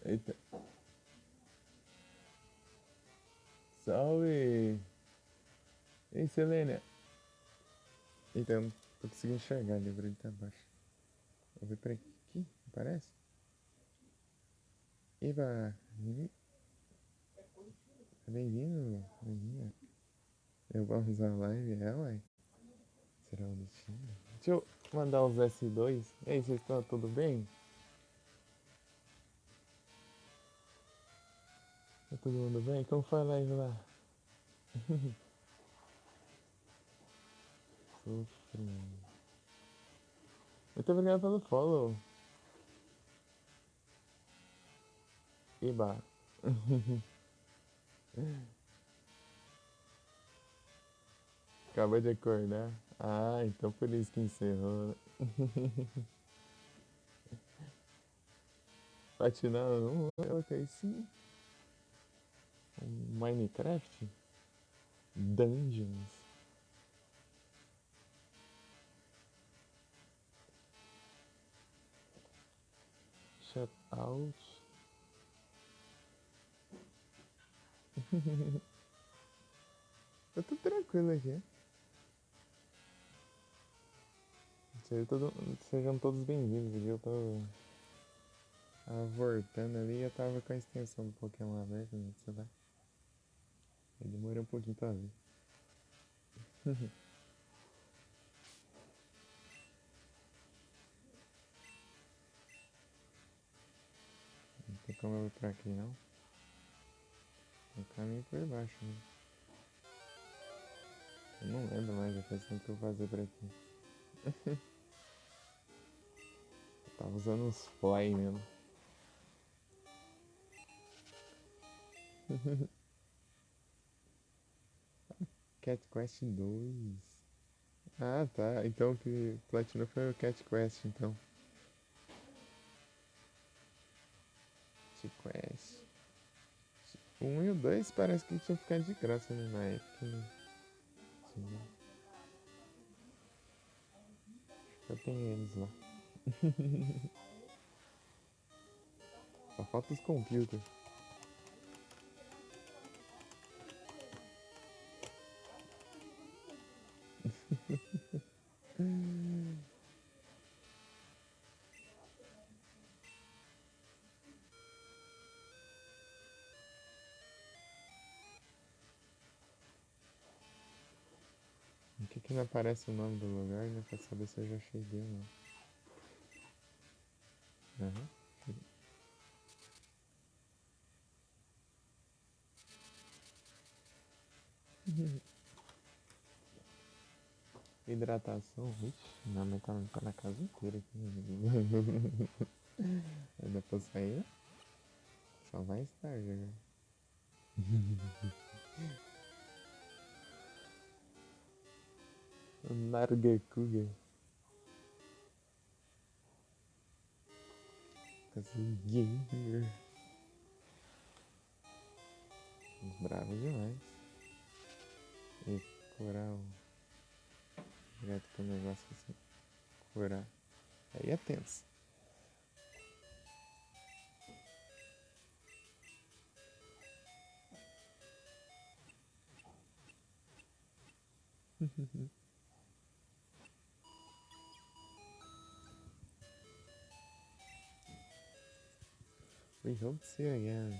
Eita. Salve! Ei, Selênia. Eita, eu não tô conseguindo enxergar, o livro tá abaixo. Vou ver pra aqui, parece? Eba, bem-vindo, bem-vinda. Eu vou usar a live, é, uai? Será o destino? Deixa eu mandar os S2. Ei, vocês estão tudo bem? Tá todo mundo bem? Como foi a live lá? Sofrendo. Muito obrigado pelo follow. Eba. Acabou de acordar. Ah, então por isso que encerrou. Patinar, não coloquei sim. Minecraft? Dungeons. Shut out. Eu tô tranquilo aqui. Sejam todos bem-vindos aqui. Eu tô avortando ali e eu tava com a extensão do Pokémon aberta no celular. Eu demorei um pouquinho pra ver. Não tem como eu ir pra aqui não. O caminho por baixo, né? Eu não lembro mais, já faz tempo que eu vou fazer por aqui. Eu tava usando uns fly mesmo. Cat Quest 2. Ah, tá. Então o que platinou foi o Cat Quest, então. Cat Quest. O 1 e o 2 parece que tinha ficado de graça, né, na época. Né? Sim. Eu tenho eles lá. Só falta os computers. Por que não aparece o nome do lugar, né? Pra saber se eu já cheguei ou não. Aham. Hidratação, ixi, minha mãe tá limpando a casa inteira aqui. Ainda pra sair, só vai estar já. Nargacuga. Gamer. Bravo demais. E curar o. Direto com o negócio assim. Curar. Aí é tenso. We hope to see you again.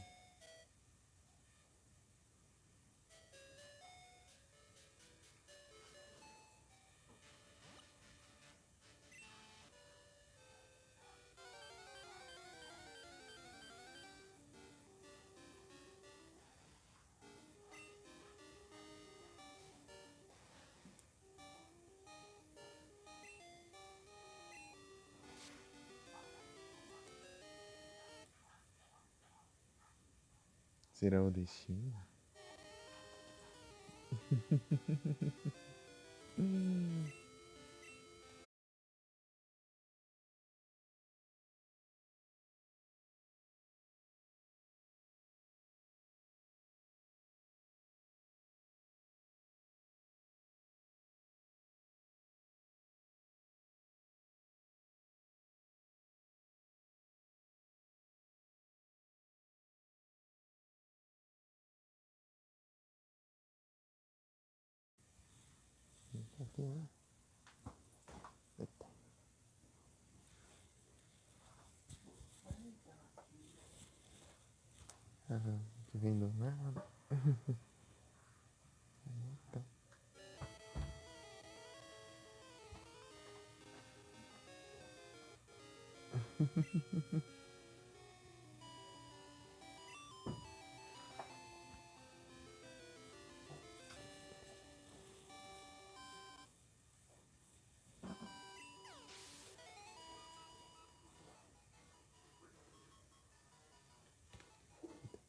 Será o destino? Aqui, né? Eita. Ah, que vem do nada. Eita.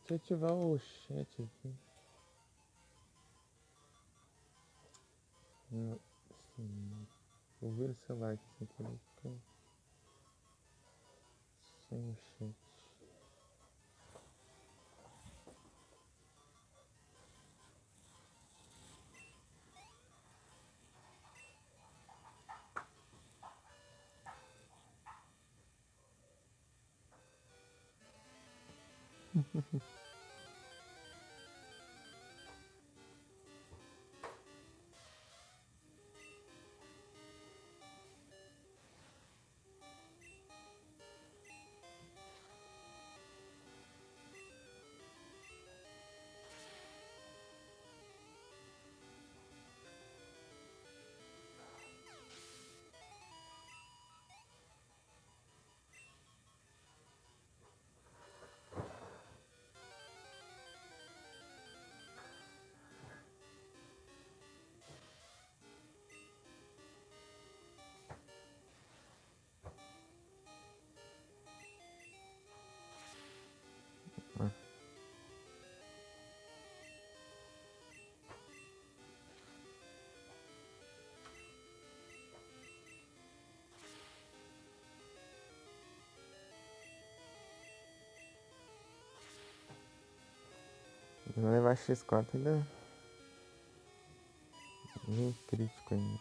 Deixa eu ativar o chat aqui. Sim. Vou ver o celular aqui sem querer. Fica sem o chat. Não levar X4 ainda é crítico ainda.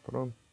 Pronto.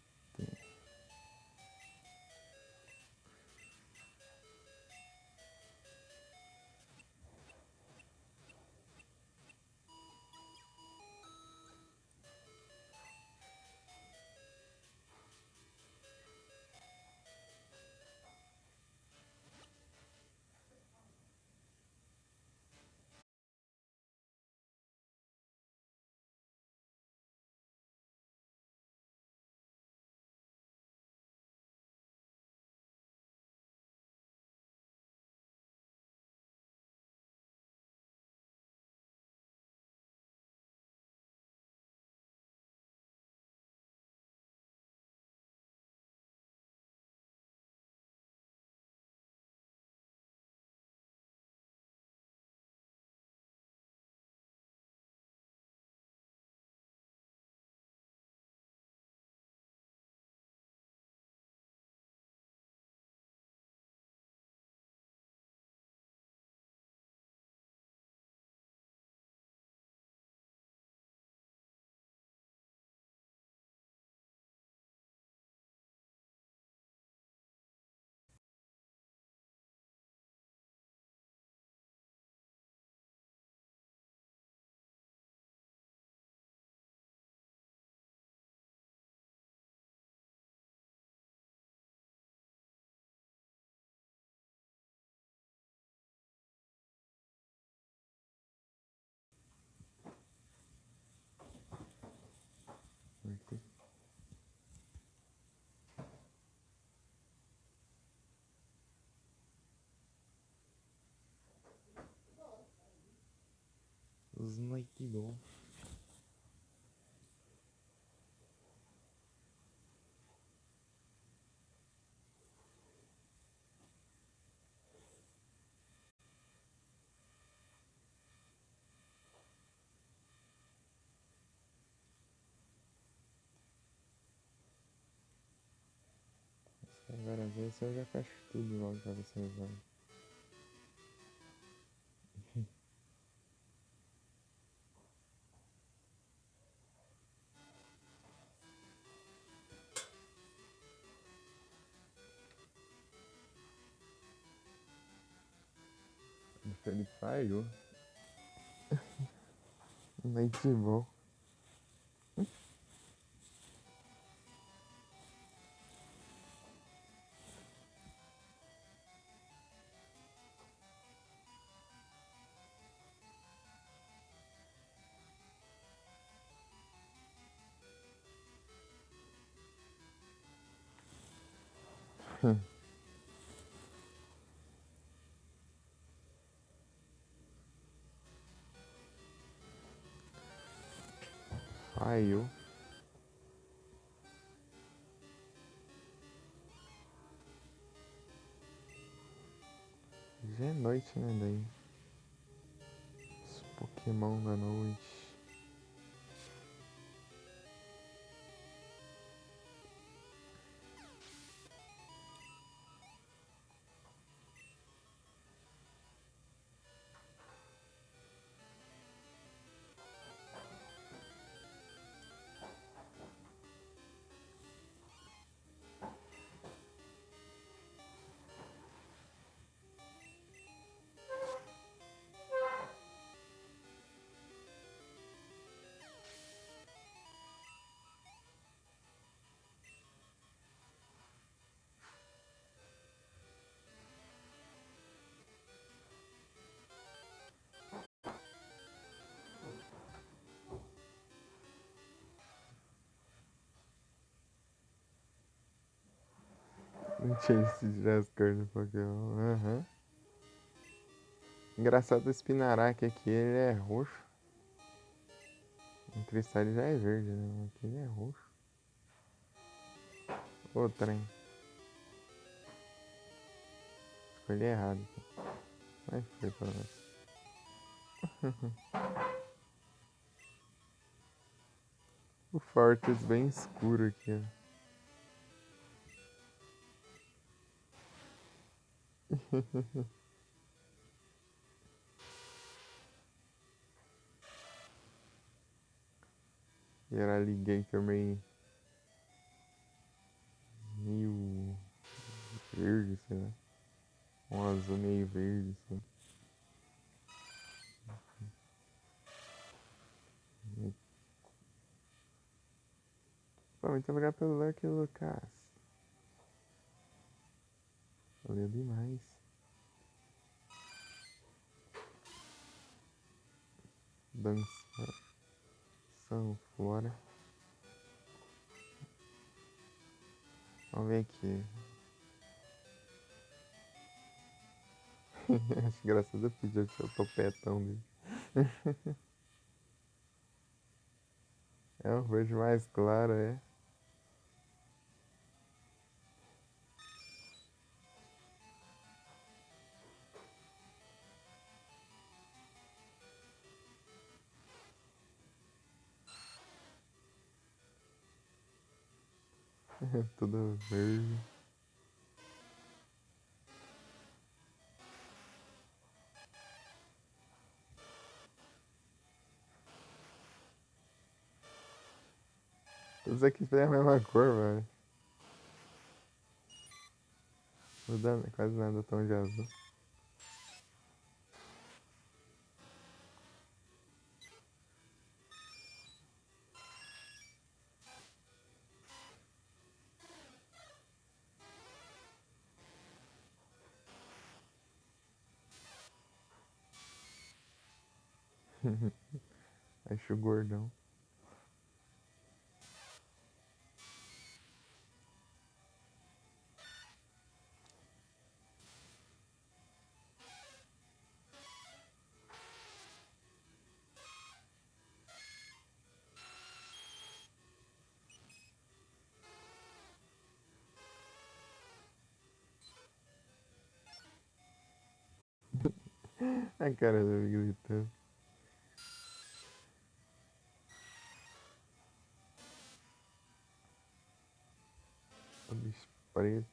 Aqui. Os Nike Ball. Agora ver se eu já fecho tudo logo pra você usar. O Felipe falhou. Nike Ball. Falhou. Já é noite, né, daí? Os Pokémon da noite. Não tinha esse tirar as cores do Pokémon. Aham. Engraçado o Spinarak aqui, ele é roxo. O cristal já é verde, né? Aqui ele é roxo. Ô, trem. Escolhi errado aqui. Mas foi pelo menos. O Fortress bem escuro aqui, ó. E era liguei que eu meio verde, sei lá. Um azul meio verde, assim. Pô, muito obrigado pelo like, Lucas. Valeu demais. Dança. Sanfora. Vamos ver aqui. Acho engraçado eu pedir o topetão dele. É um verde mais claro, é. Tudo verde. Todos aqui têm a mesma cor, velho. Não dá quase nada tom de azul. Acho gordão. A cara dele gritando. O bicho preto.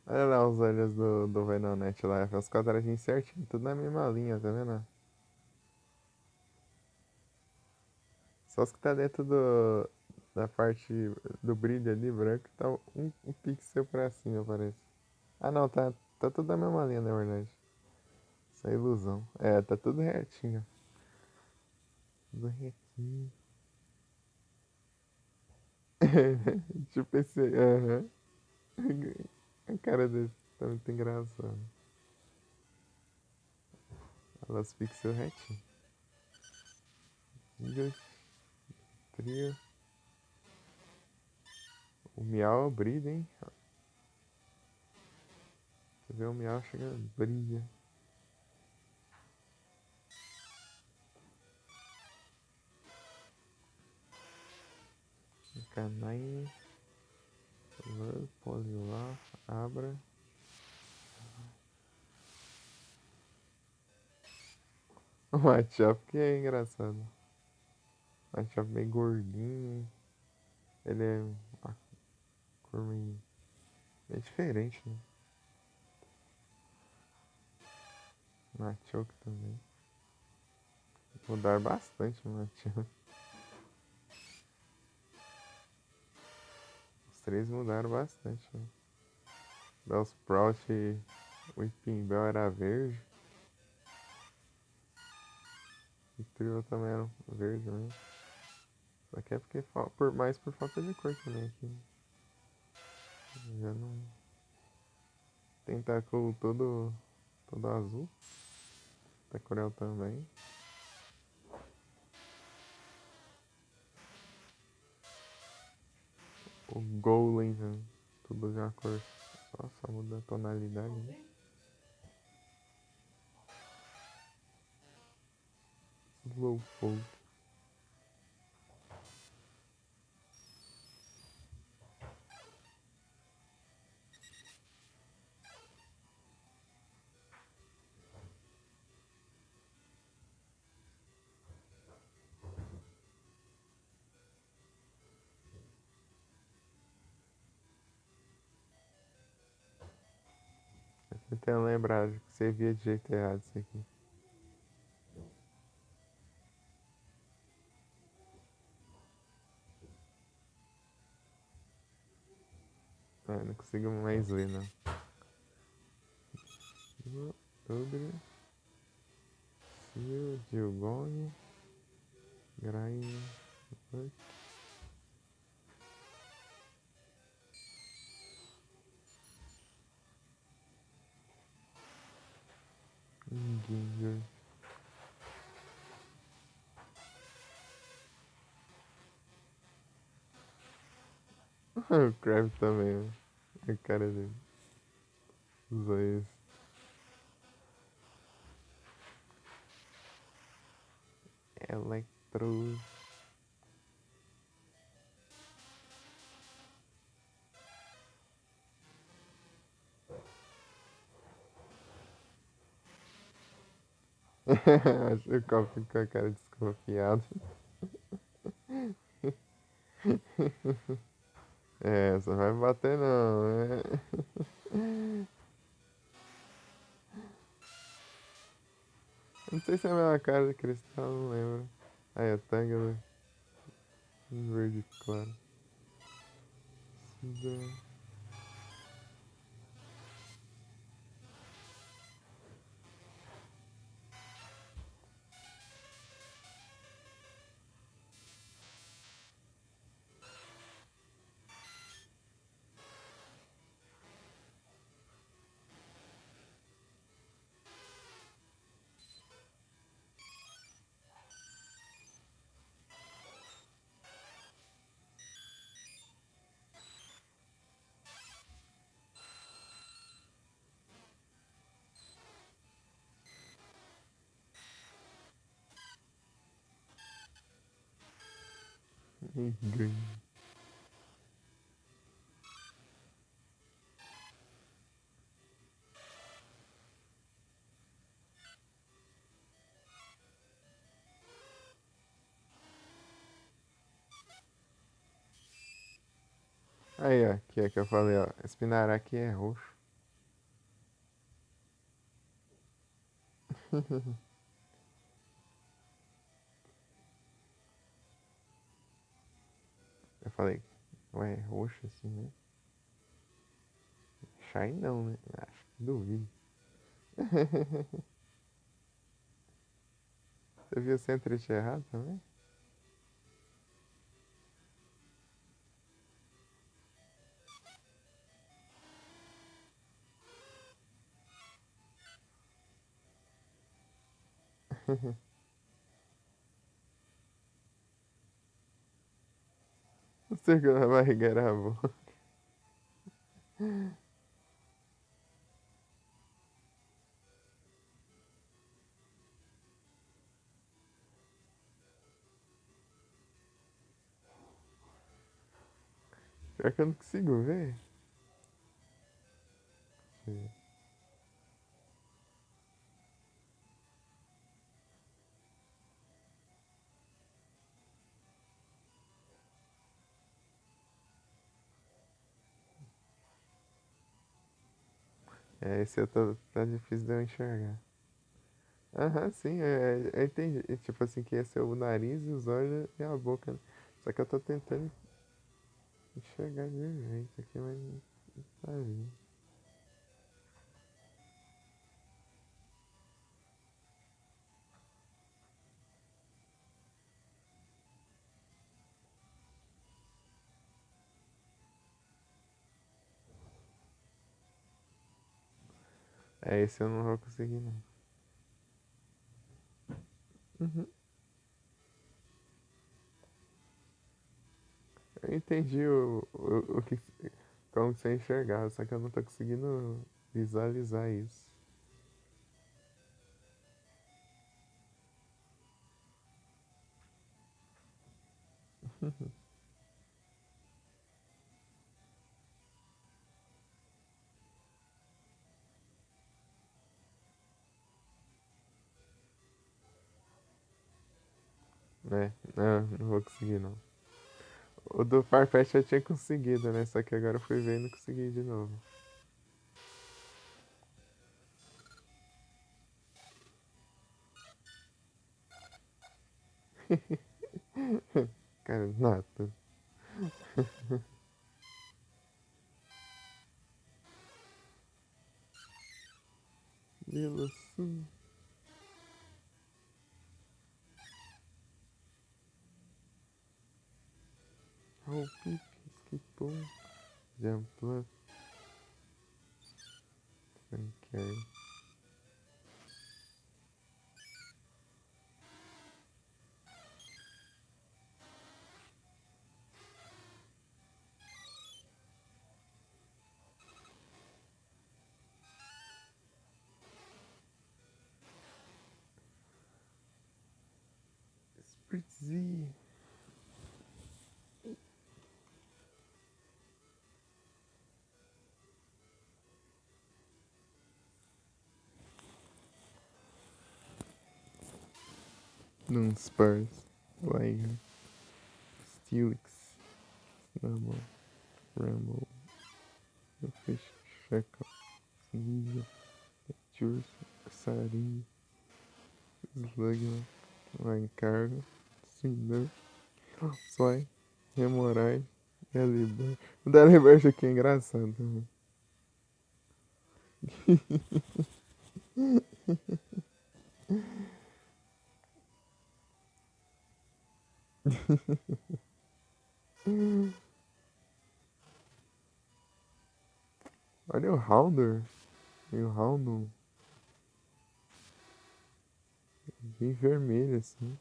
Olha lá os olhos do Venonete lá. Os quadradinhos certinho. Tudo na mesma linha, tá vendo? Só os que tá dentro da parte do brilho ali, branco, tá um pixel pra cima, parece. Ah não, tá tudo na mesma linha, na verdade. Isso é ilusão. É, tá tudo retinho. Tudo retinho. Tipo esse. Aham. A cara dele tá muito engraçado. Olha os pixels retinho. Giga, trio. O miau brilha, hein? Você vê o miau chega, brilha. Canine. Polilar. Abra. O Machop que é engraçado. O Machop meio gordinho. Ele é uma cor meio diferente, né? Machoke também. Mudaram bastante o Machoke. Os três mudaram bastante, né? Bellsprout e o Whipping Bell era verde. O Trio também era verde mesmo. Só que é porque mais por falta de cor também aqui. Já não. Tentáculo todo azul. Tacurel também. O Golem, né? Tudo de uma cor. Só muda a tonalidade, né? Slowpoke. tenho lembrado que você via de jeito errado isso aqui. Ah, não consigo mais ler, não. Sobre Sil, Gilgone, Grain. Ginger. O Crab também, né? A cara dele. Os olhos. Electro. Acho que o copo com a cara desconfiada. É, você vai bater não, né? Não sei se é a mesma cara de cristal, não lembro. Aí, a tanga verde claro. Green. Aí, ó, que é que eu falei, ó. Espinaraqui é roxo. Eu falei, ué, é roxo assim, né? Shine não, né? Acho que duvido. Você viu o centro errado também? O círculo na barriga era bom. Pior que eu não consigo ver. É, esse eu tá difícil de eu enxergar. Aham, sim, eu entendi. Tipo assim, que ia ser o nariz, os olhos e a boca, né? Só que eu tô tentando enxergar de um jeito aqui, mas não tá vindo. É, esse eu não vou conseguir, não. Uhum. Eu entendi o que, como você enxergar, só que eu não tô conseguindo visualizar isso. É, não vou conseguir, não. O do Farfetch eu tinha conseguido, né? Só que agora eu fui ver e não consegui de novo. Cara, nata. Relação. How pipi, skipou. Jump up. Okay. Spritzy. Num Spurs. Lager. Steelix. Snowball. Rumble. Fish. Shackle. Ninja. Church. Sarinho. Slugman. Lá em cargo. Swindon. Soy. Remorais. Deliber. O Deliber aqui é engraçado também. Olha o Haldor. E o Haldor. Bem vermelho assim.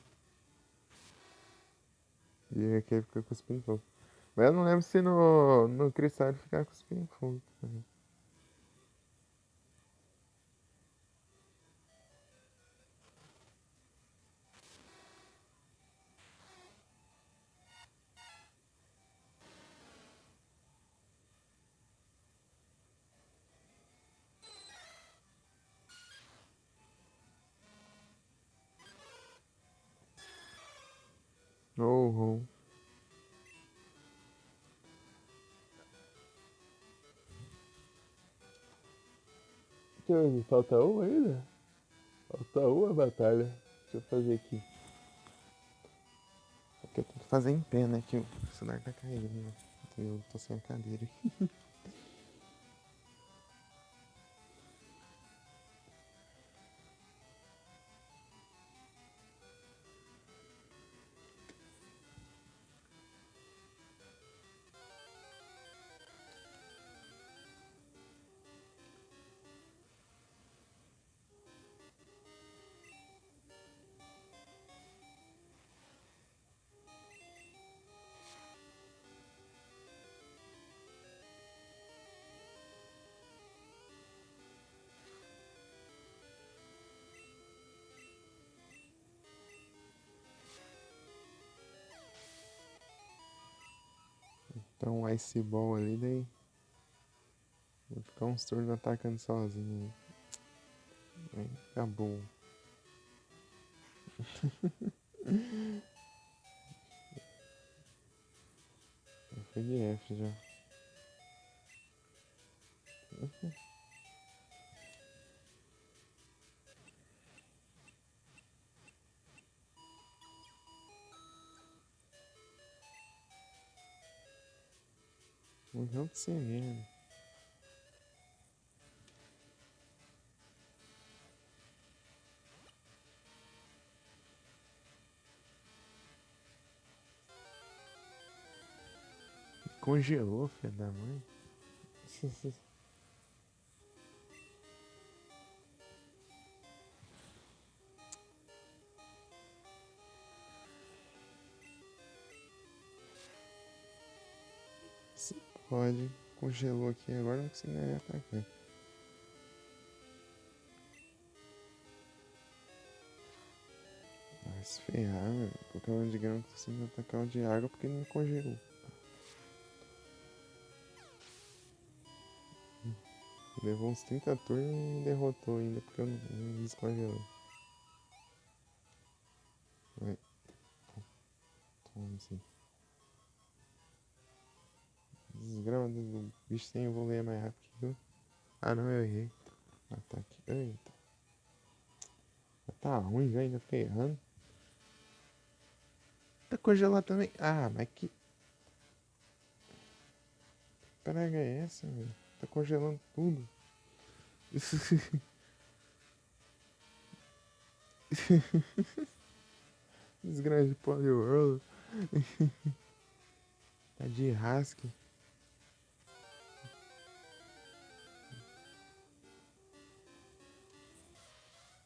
E aqui ele fica cuspindo fogo. Mas eu não lembro se no cristal ele ficar cuspindo fogo também. Oh, oh. Falta um ainda? Falta uma batalha. Deixa eu fazer aqui. Porque eu tenho que fazer em pé, né? Que o celular tá caindo, né? Eu tô sem a cadeira. Então, Ice Ball ali, daí. Vou ficar uns turnos atacando sozinho. Aí acabou. Já foi de F já. Morreu de sirene. Congelou, filho da mãe. Se pode. Congelou aqui, agora não consigo nem atacar. Vai se ferrar, velho. Qualquer um de grama não consigo atacar o de água porque não congelou. Levou uns 30 turnos e me derrotou ainda porque eu não descongelei. Vai. Toma assim. Desgrama do bicho sem evoluir mais rápido. Ah não, eu errei. Ataque. Eita. Tá ruim já ainda ferrando. Tá congelado também. Ah, mas que praga é essa, velho? Tá congelando tudo. Desgrande de Poliworld. Tá de rasque.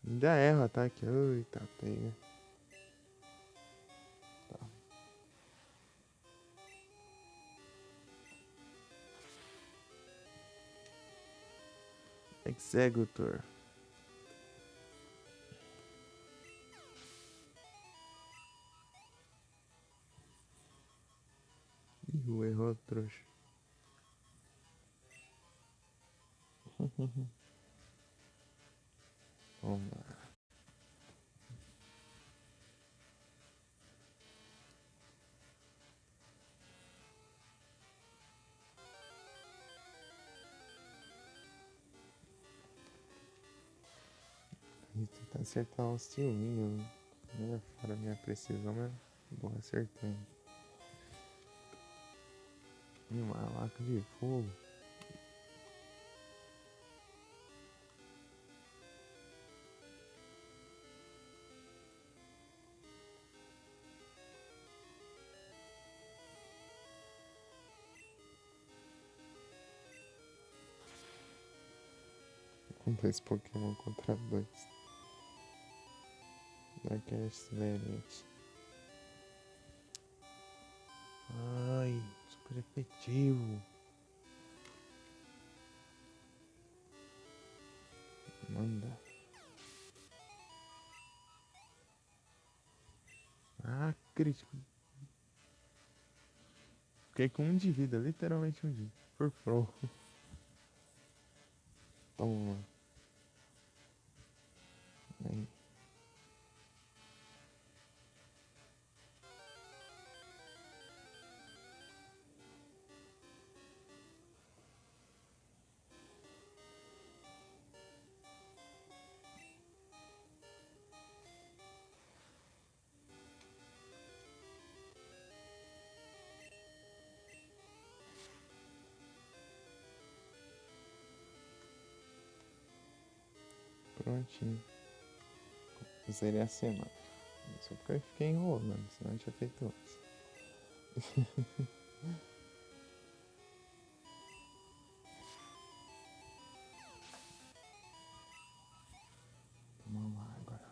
Ainda erra o ataque. Eita, pega. Tá. Executor. Ih, errou, trouxa. Vamos lá. E tentar acertar um ciúminho. Não é fora a minha precisão, mas bom, acertei. E uma laca de fogo. Com 2 Pokémon contra 2. Darkest Variant. Ai, super efetivo. Manda. Ah, crítico. Fiquei com 1 de vida, literalmente 1 de vida. Por pro. Toma. Aí. Prontinho. Zerei a semana. Só porque eu fiquei enrolando, senão eu tinha feito antes. Vamos lá agora.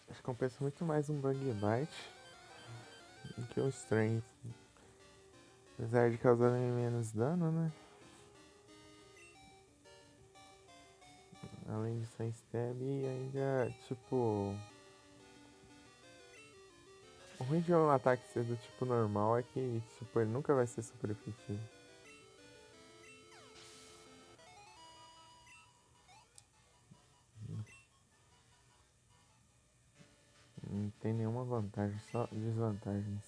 Acho que compensa muito mais um Bug Bite do que o Strength. Apesar de causar menos dano, né? Além de sem stab e ainda, tipo... O ruim de um ataque ser do tipo normal é que, tipo, ele nunca vai ser super efetivo. Não tem nenhuma vantagem, só desvantagens.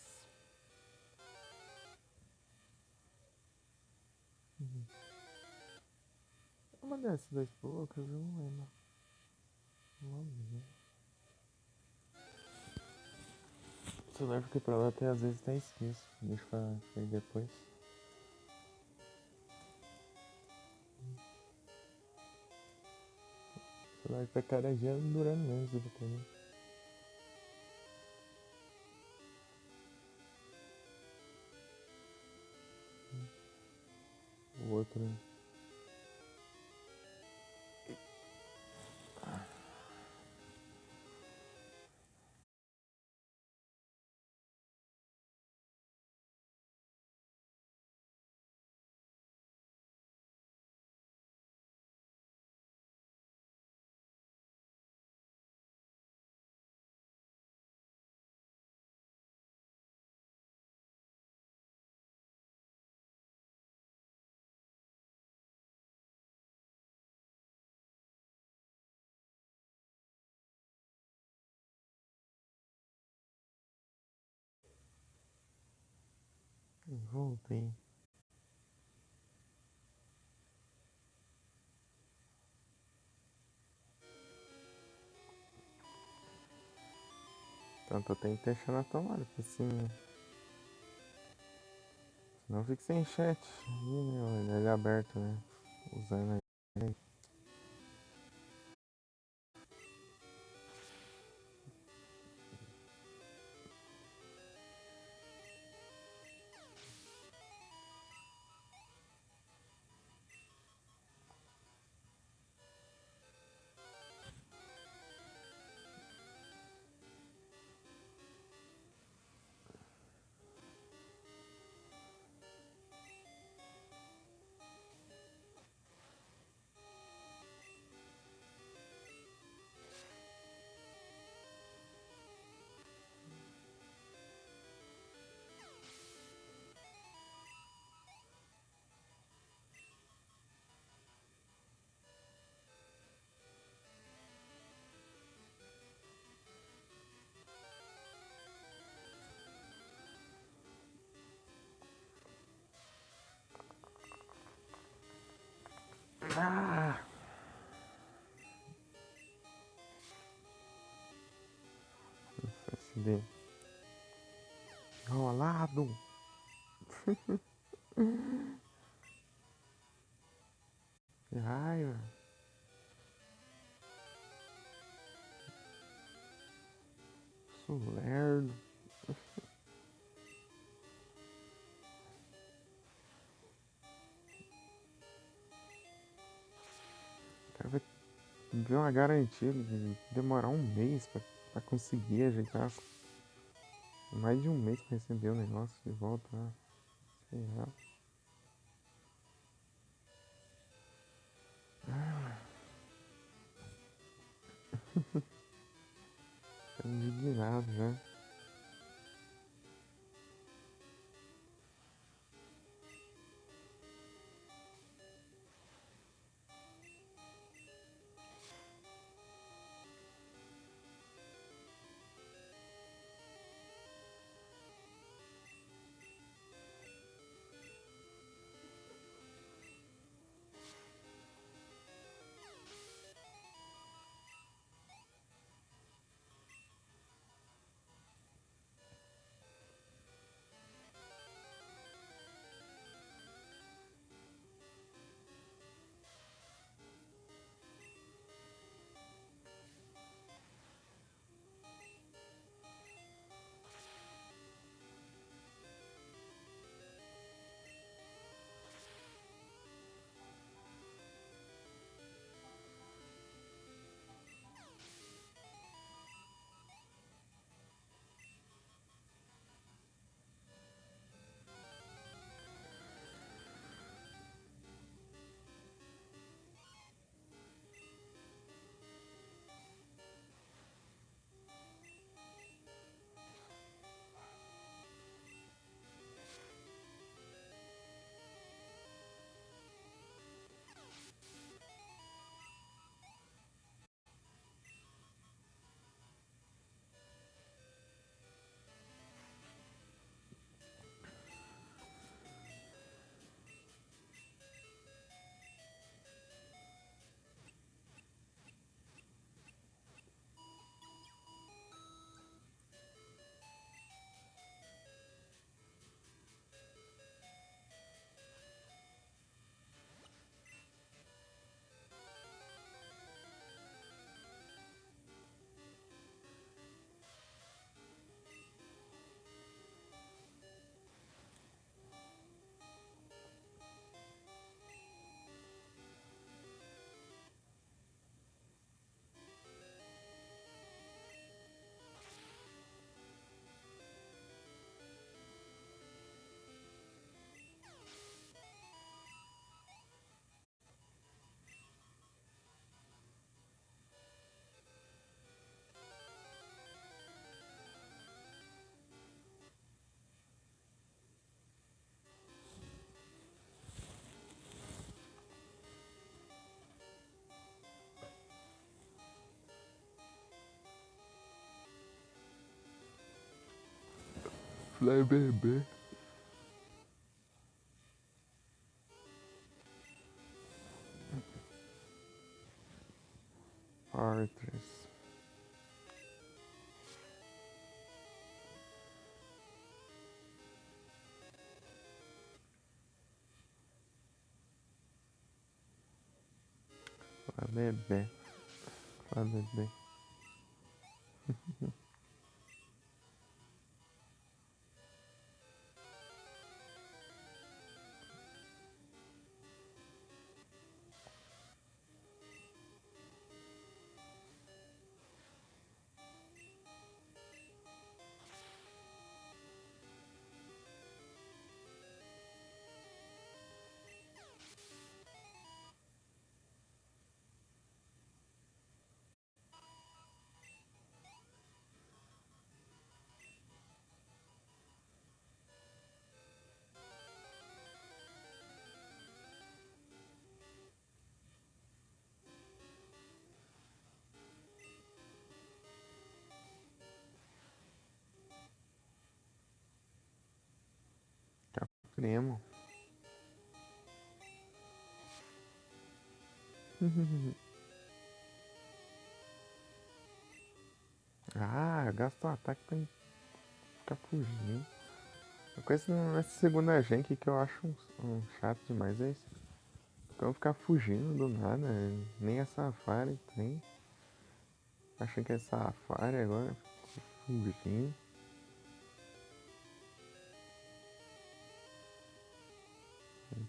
Eu mandei esses 2 Pokémon, eu não lembro. Vamos ver. Se eu levo que pra lá até às vezes até esqueço. Deixa pra ver depois. Vai pra cada dia durando menos do que mim. O outro. Voltei. Então eu tenho que deixar na tomada pra cima. Senão fica sem chat. Ih, meu, ele é aberto, né? Usando aí. Ah! SD. Enrolado. Que raiva. Sou lerdo. O cara vai ver uma garantia de demorar um mês pra conseguir ajeitar. Mais de um mês pra receber o negócio de volta. Sei lá. Tô indignado já. Vai beber. Fortress. Vai beber. Vai beber. Cremo. Ah, gasta o ataque pra ficar fugindo. A coisa nessa segunda gen que eu acho um chato demais é isso. Então ficar fugindo do nada, nem a Safari tem. Achei que é Safari agora. Fugindo.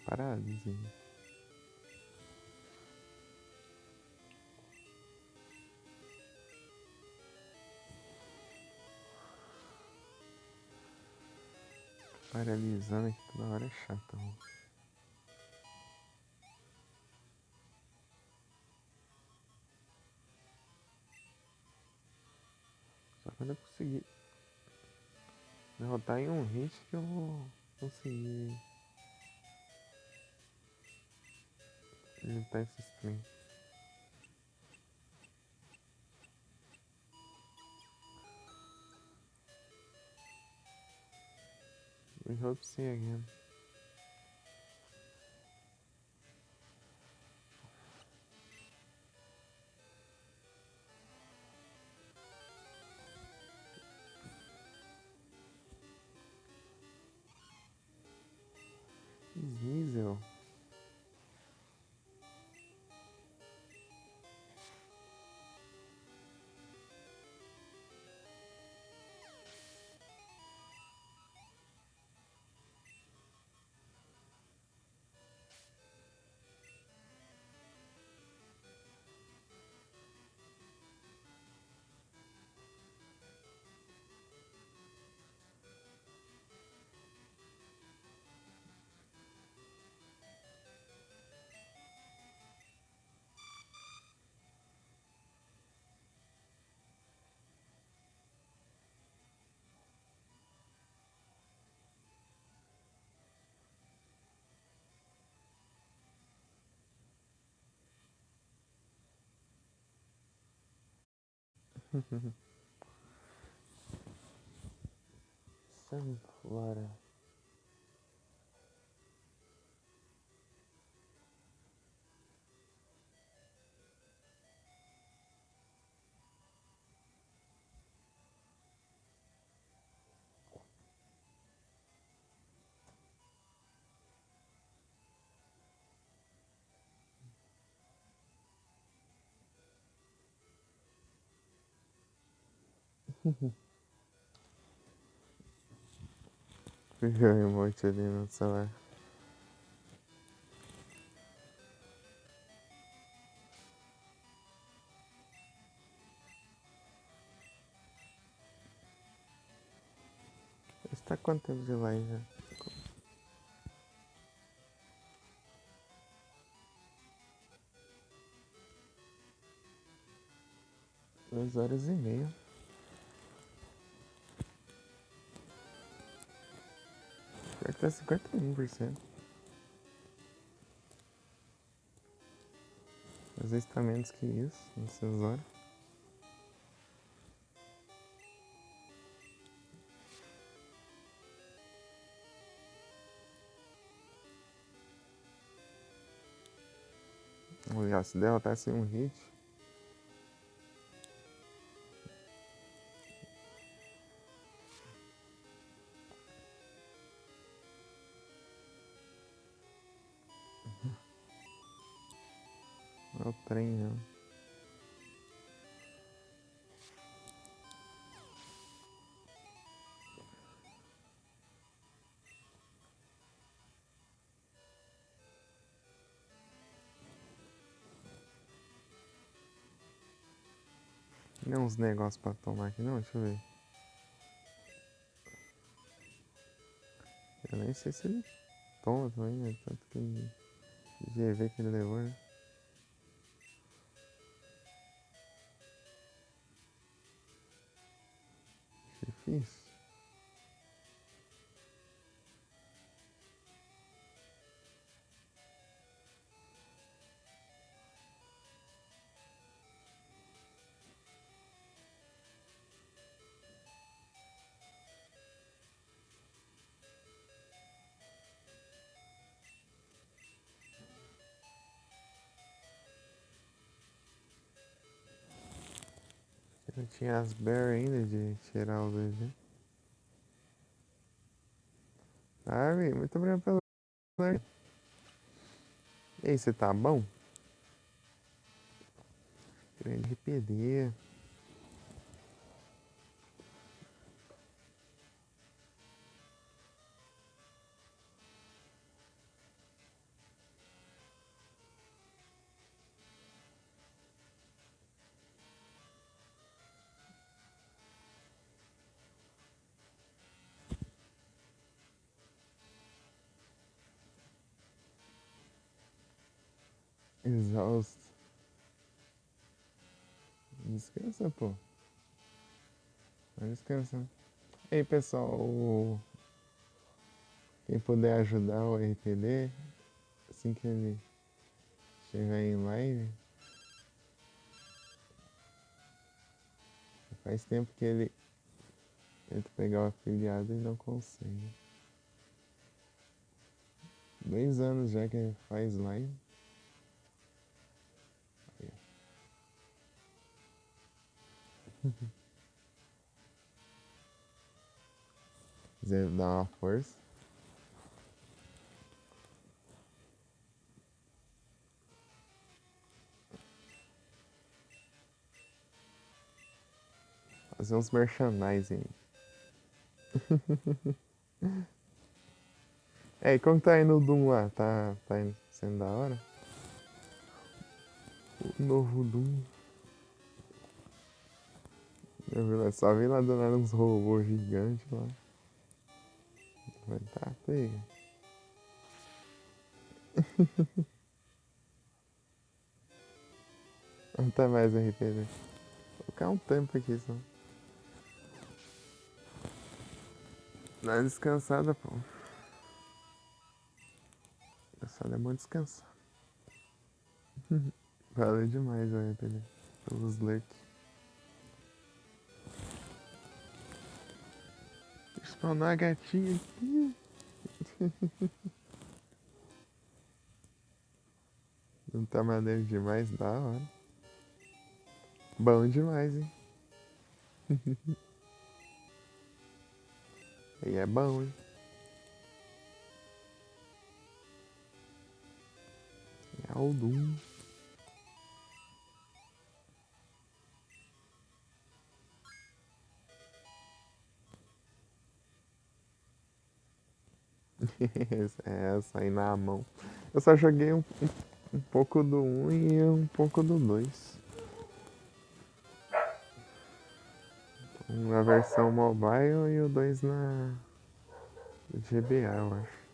Paralisia. Paralisando aqui toda hora é chato. Mano. Só quando eu conseguir derrotar em um hit que eu vou conseguir juntar esses trem. We hope to see you again. Sneasel. Sunflora. Fica o emote ali no celular. Está quanto tempo de live já? 2 horas e meia. Pior que tá 51%. Às vezes tá menos que isso, nessas horas. Já se derrotasse um hit. Não é o trem, não. Tem uns negócios pra tomar aqui, não? Deixa eu ver. Eu nem sei se ele toma também, né? Tanto que GV que ele levou, né? Difícil. Eu tinha as berries ainda de tirar os dois, né? Armin, muito obrigado pelo like. E aí, você tá bom? Grande RPD. Exausto. Descansa, pô. Vai descansar. E aí, pessoal, quem puder ajudar o RPD, assim que ele chegar em live, faz tempo que ele tenta pegar o afiliado e não consegue. 2 anos já que ele faz live. Quiser dar uma força. Fazer uns merchandising. E como tá indo o Doom lá? Tá sendo da hora? O novo Doom. Só vi lá do nada uns robôs gigantes lá. Vai tá feio. Não tá mais RPG. Vou ficar um tempo aqui só. Dá uma descansada, pô. Descansada é bom descansar. Valeu demais o RPG. Pelos lurks. Spawnar a gatinha aqui. Não tá maneiro demais, da hora. Bom demais, hein? Aí é bom, hein? É o Doom. É, sair na mão. Eu só joguei um pouco do 1 e um pouco do 2. Na versão mobile e o 2 na GBA, eu acho.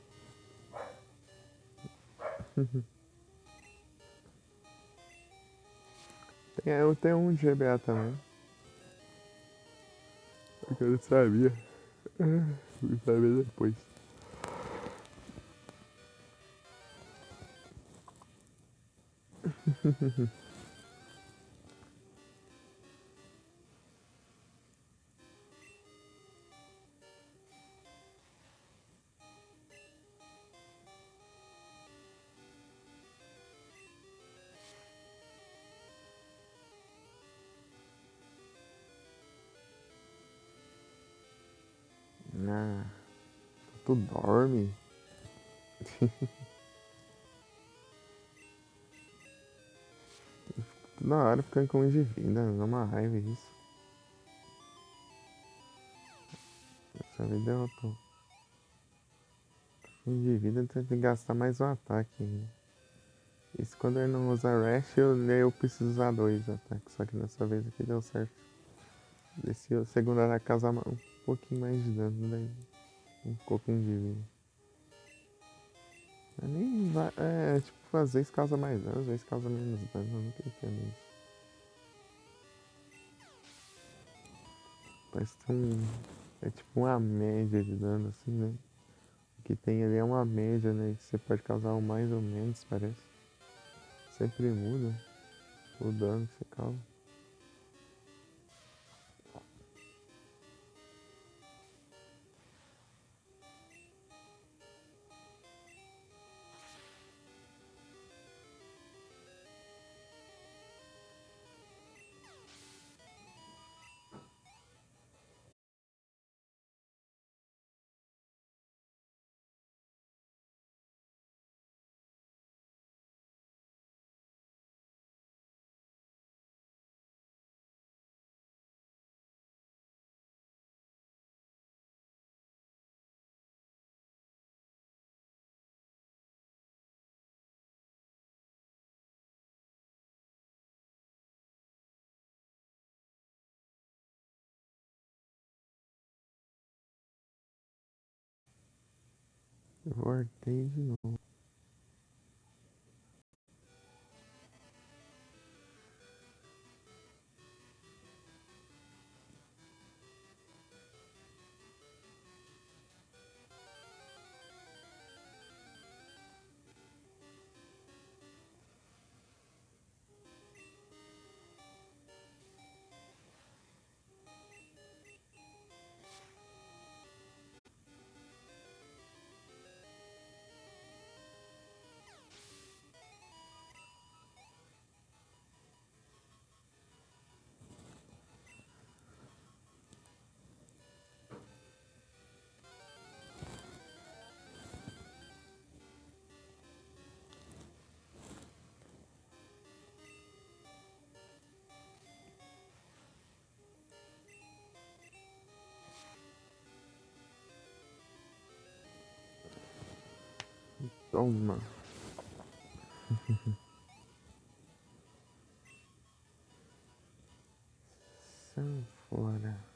Eu tenho um de GBA também. Porque eu não sabia. Vou saber depois. Ah, tu dorme? Toda hora ficando com um de vida, dá uma raiva isso. Essa vida eu tô. Um de vida tem que gastar mais um ataque. Isso quando ele não usa Rash, eu preciso usar dois ataques. Só que dessa vez aqui deu certo. Desci o segundo ataque causar um pouquinho mais de dano, daí um pouquinho de vida. Nem vai, tipo, às vezes causa mais dano, às vezes causa menos dano, eu nunca entendo isso. Parece que é tipo uma média de dano, assim, né? O que tem ali é uma média, né? Que você pode causar um mais ou menos, parece. Sempre muda o dano que você causa. Eu voltei de novo. Toma. Sanfona.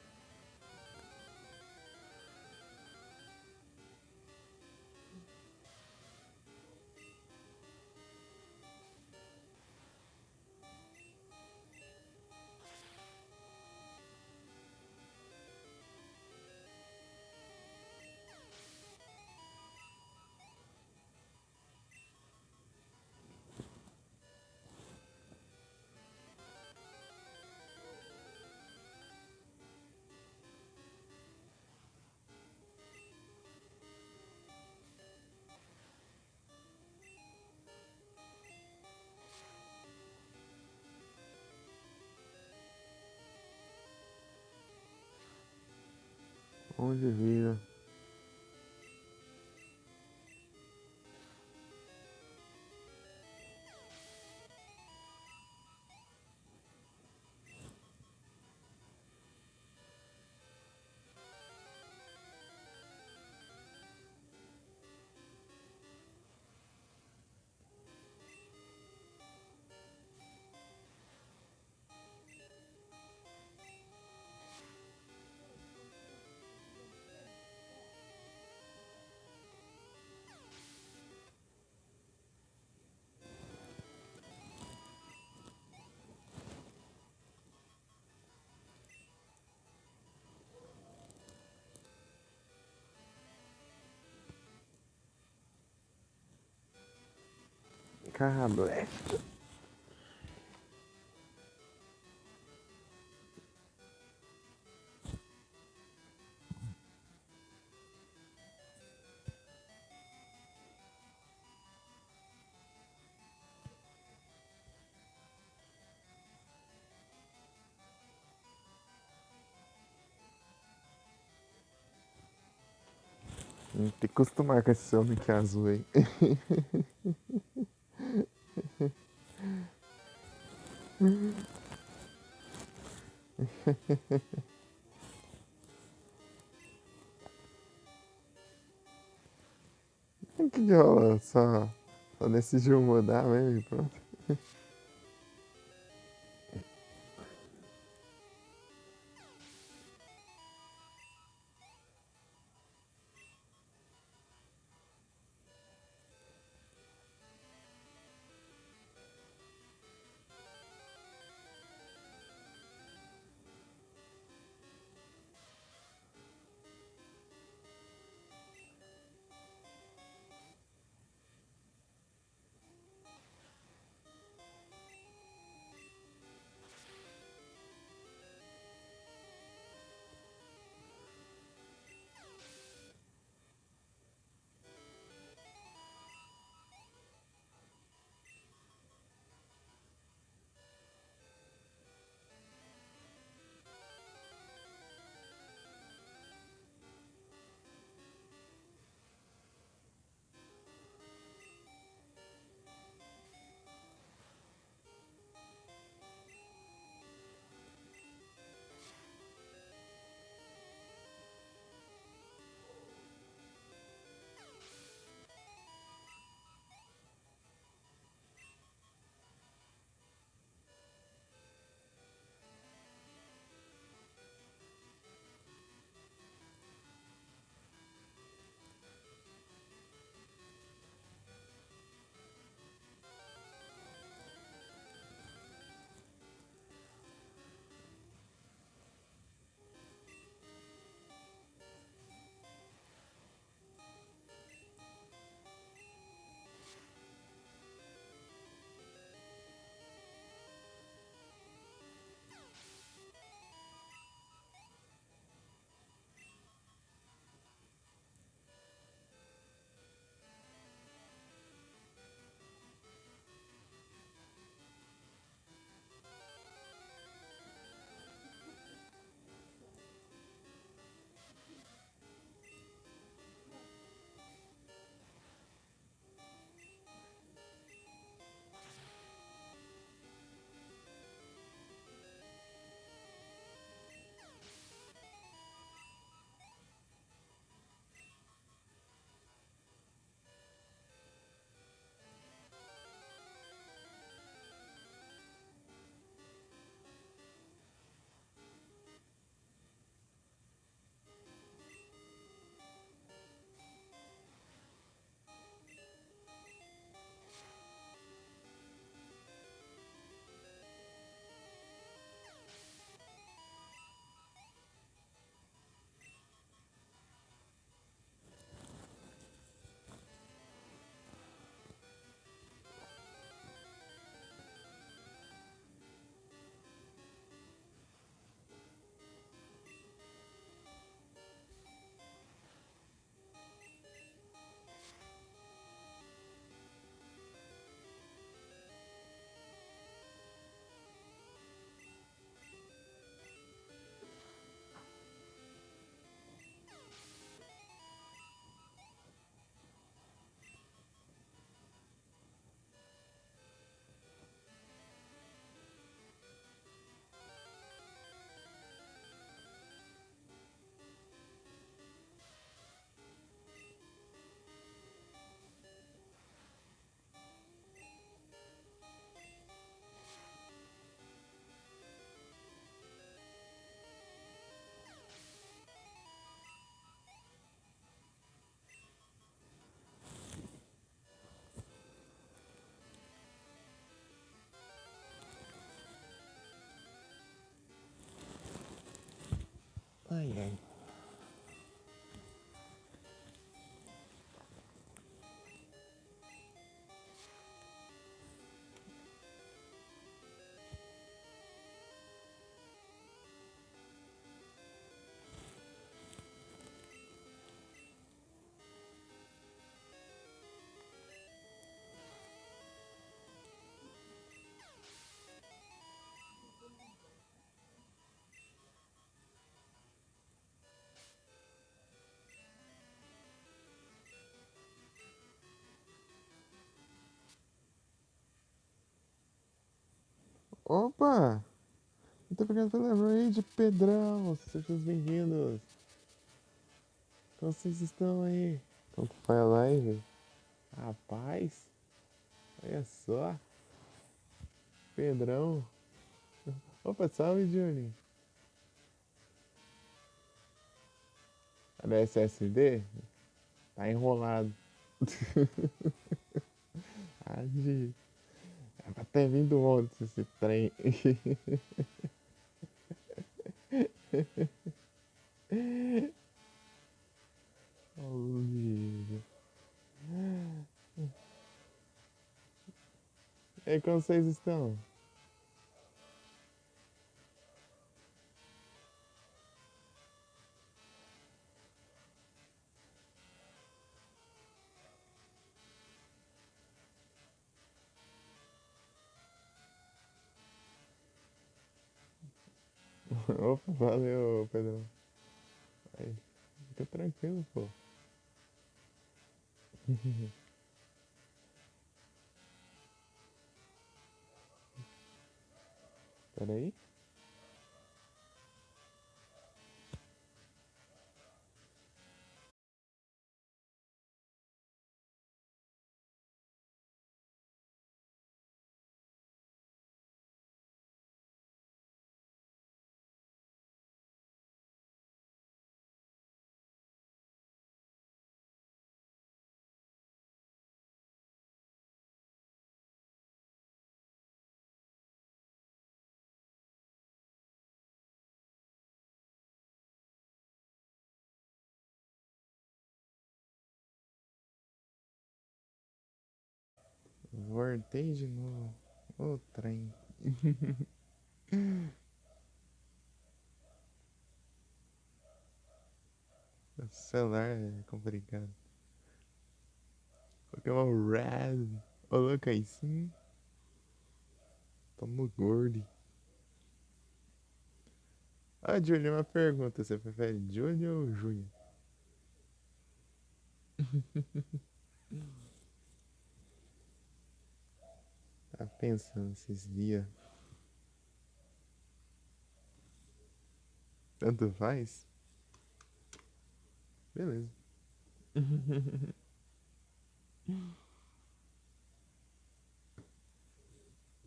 Onde vira? Carblast. Tem que acostumar com esse homem que é azul aí. O que que rola? Só decidiu mudar mesmo e pronto. Ai, ai. Opa! Muito obrigado pela raid, Pedrão. Sejam bem-vindos. Como vocês estão aí? Como que foi a live? Rapaz, olha só. Pedrão. Opa, salve, Johnny. Cadê SSD? Tá enrolado. Adi. É pra ter vindo ontem esse trem. Olívio. E aí, como vocês estão? Opa, valeu, Pedrão. Aí, fica tranquilo, pô. Pera aí. Voltei de novo. O trem. O celular é complicado. Pokémon Red. Ô, louco aí sim. Tamo gordo. Ah, Júlio, uma pergunta. Você prefere Júlio ou Júnior? Tá pensando esses dias. Tanto faz? Beleza.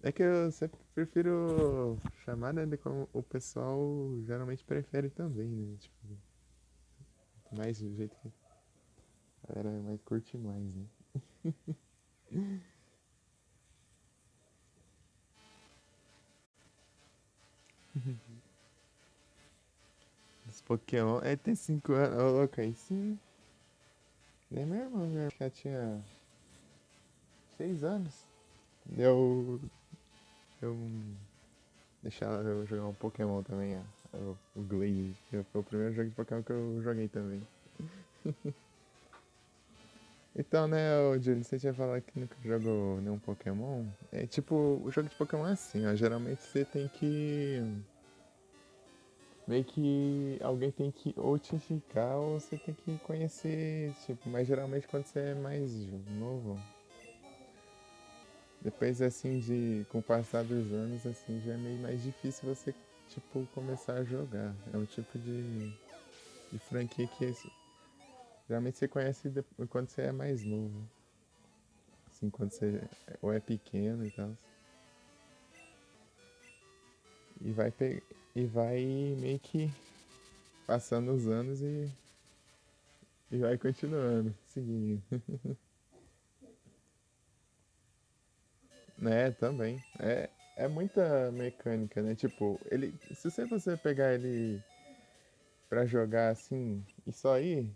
É que eu sempre prefiro chamar, né, de como o pessoal geralmente prefere também, né? Tipo, mais do jeito que a galera mais curte mais, né? Os Pokémon. É, tem 5 anos. Ô, louco, aí sim. Nem meu irmão, já tinha 6 anos. Eu deixar eu jogar um Pokémon também, ó. O Glaze. Que foi o primeiro jogo de Pokémon que eu joguei também. Então, né, ô Júlio, você tinha falado que nunca jogou nenhum Pokémon. É tipo, o jogo de Pokémon é assim, ó. Geralmente você tem que. Meio que alguém tem que ou te indicar ou você tem que conhecer, tipo, mas geralmente quando você é mais novo, depois assim com o passar dos anos, assim, já é meio mais difícil você, tipo, começar a jogar. É um tipo de franquia que geralmente você conhece quando você é mais novo. Assim, quando você ou é pequeno e tal. E vai, e vai meio que passando os anos e vai continuando, seguindo. É, também. É muita mecânica, né? Tipo, se você pegar ele pra jogar assim e só ir,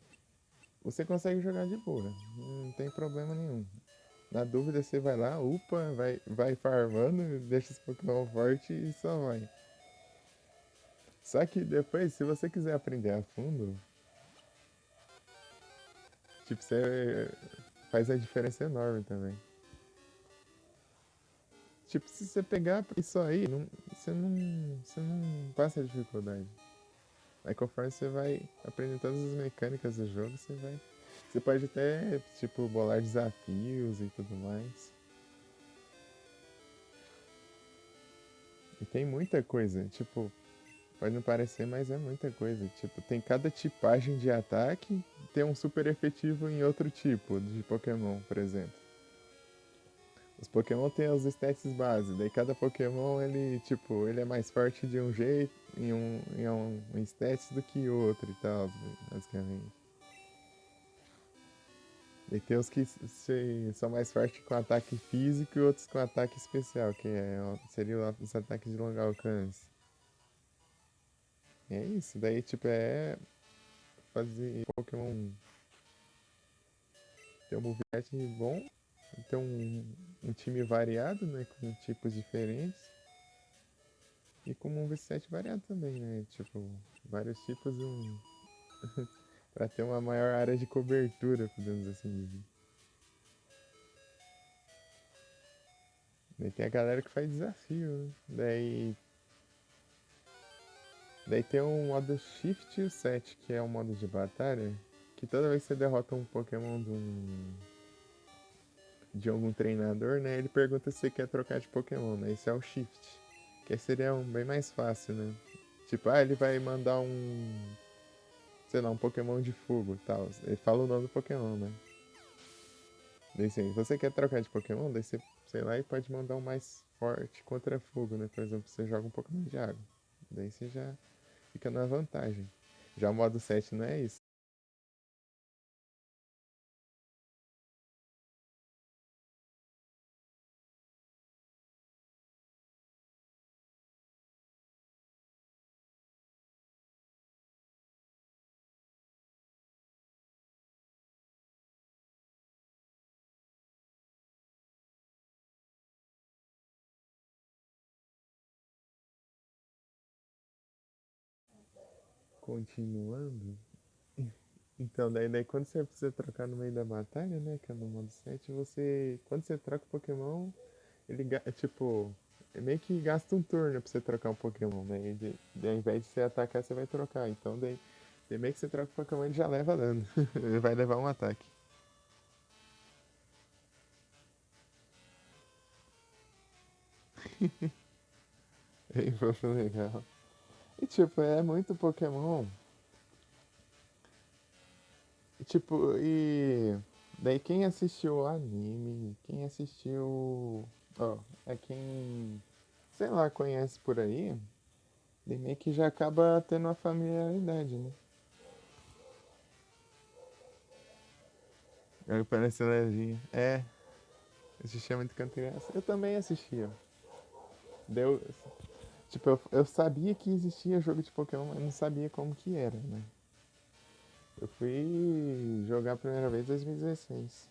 você consegue jogar de boa. Não tem problema nenhum. Na dúvida, você vai lá, upa, vai farmando, deixa os Pokémon forte e só vai. Só que depois, se você quiser aprender a fundo, tipo, você faz a diferença enorme também. Tipo, se você pegar isso aí, você não passa dificuldade. Aí conforme você vai aprendendo todas as mecânicas do jogo, você pode até, tipo, bolar desafios e tudo mais. E tem muita coisa, tipo, pode não parecer, mas é muita coisa. Tipo, tem cada tipagem de ataque, tem um super efetivo em outro tipo de Pokémon, por exemplo. Os Pokémon têm os stats base, daí cada Pokémon ele, tipo, ele é mais forte de um jeito, em um stats do que outro e tal, basicamente. Daí tem os que são mais fortes com ataque físico e outros com ataque especial, que seria os ataques de longo alcance. E é isso, daí tipo é fazer Pokémon ter um movimento bom, ter um time variado, né, com tipos diferentes. E com um moveset variado também, né? Tipo, vários tipos pra ter uma maior área de cobertura, podemos assim dizer. Daí tem a galera que faz desafio, né? Daí tem o modo Shift e o Set, que é um modo de batalha, que toda vez que você derrota um Pokémon de algum treinador, né? Ele pergunta se você quer trocar de Pokémon, né? Esse é o Shift. Que aí seria bem mais fácil, né? Tipo, ele vai mandar sei lá, um Pokémon de fogo e tal. Ele fala o nome do Pokémon, né? Daí assim, você quer trocar de Pokémon, daí você, sei lá, e pode mandar um mais forte contra fogo, né? Por exemplo, você joga um Pokémon de água. Daí você já fica na vantagem. Já o modo 7 não é isso. Continuando. Então, daí quando você precisa trocar no meio da batalha, né? Que é no modo 7 você. Quando você troca o Pokémon, ele tipo. Meio que gasta um turno pra você trocar um Pokémon, né? Ao invés de você atacar, você vai trocar. Então daí meio que você troca o Pokémon ele já leva dano. Ele vai levar um ataque. Aí foi legal. E tipo, é muito Pokémon. E, tipo, e. Daí quem assistiu o anime, quem assistiu. Ó, é quem. Sei lá, conhece por aí. Daí meio que já acaba tendo uma familiaridade, né? Aí parece levinho. É, assistia muito quando criança. Eu também assistia. Deu. Tipo, eu sabia que existia jogo de Pokémon, mas não sabia como que era, né? Eu fui jogar a primeira vez em 2016.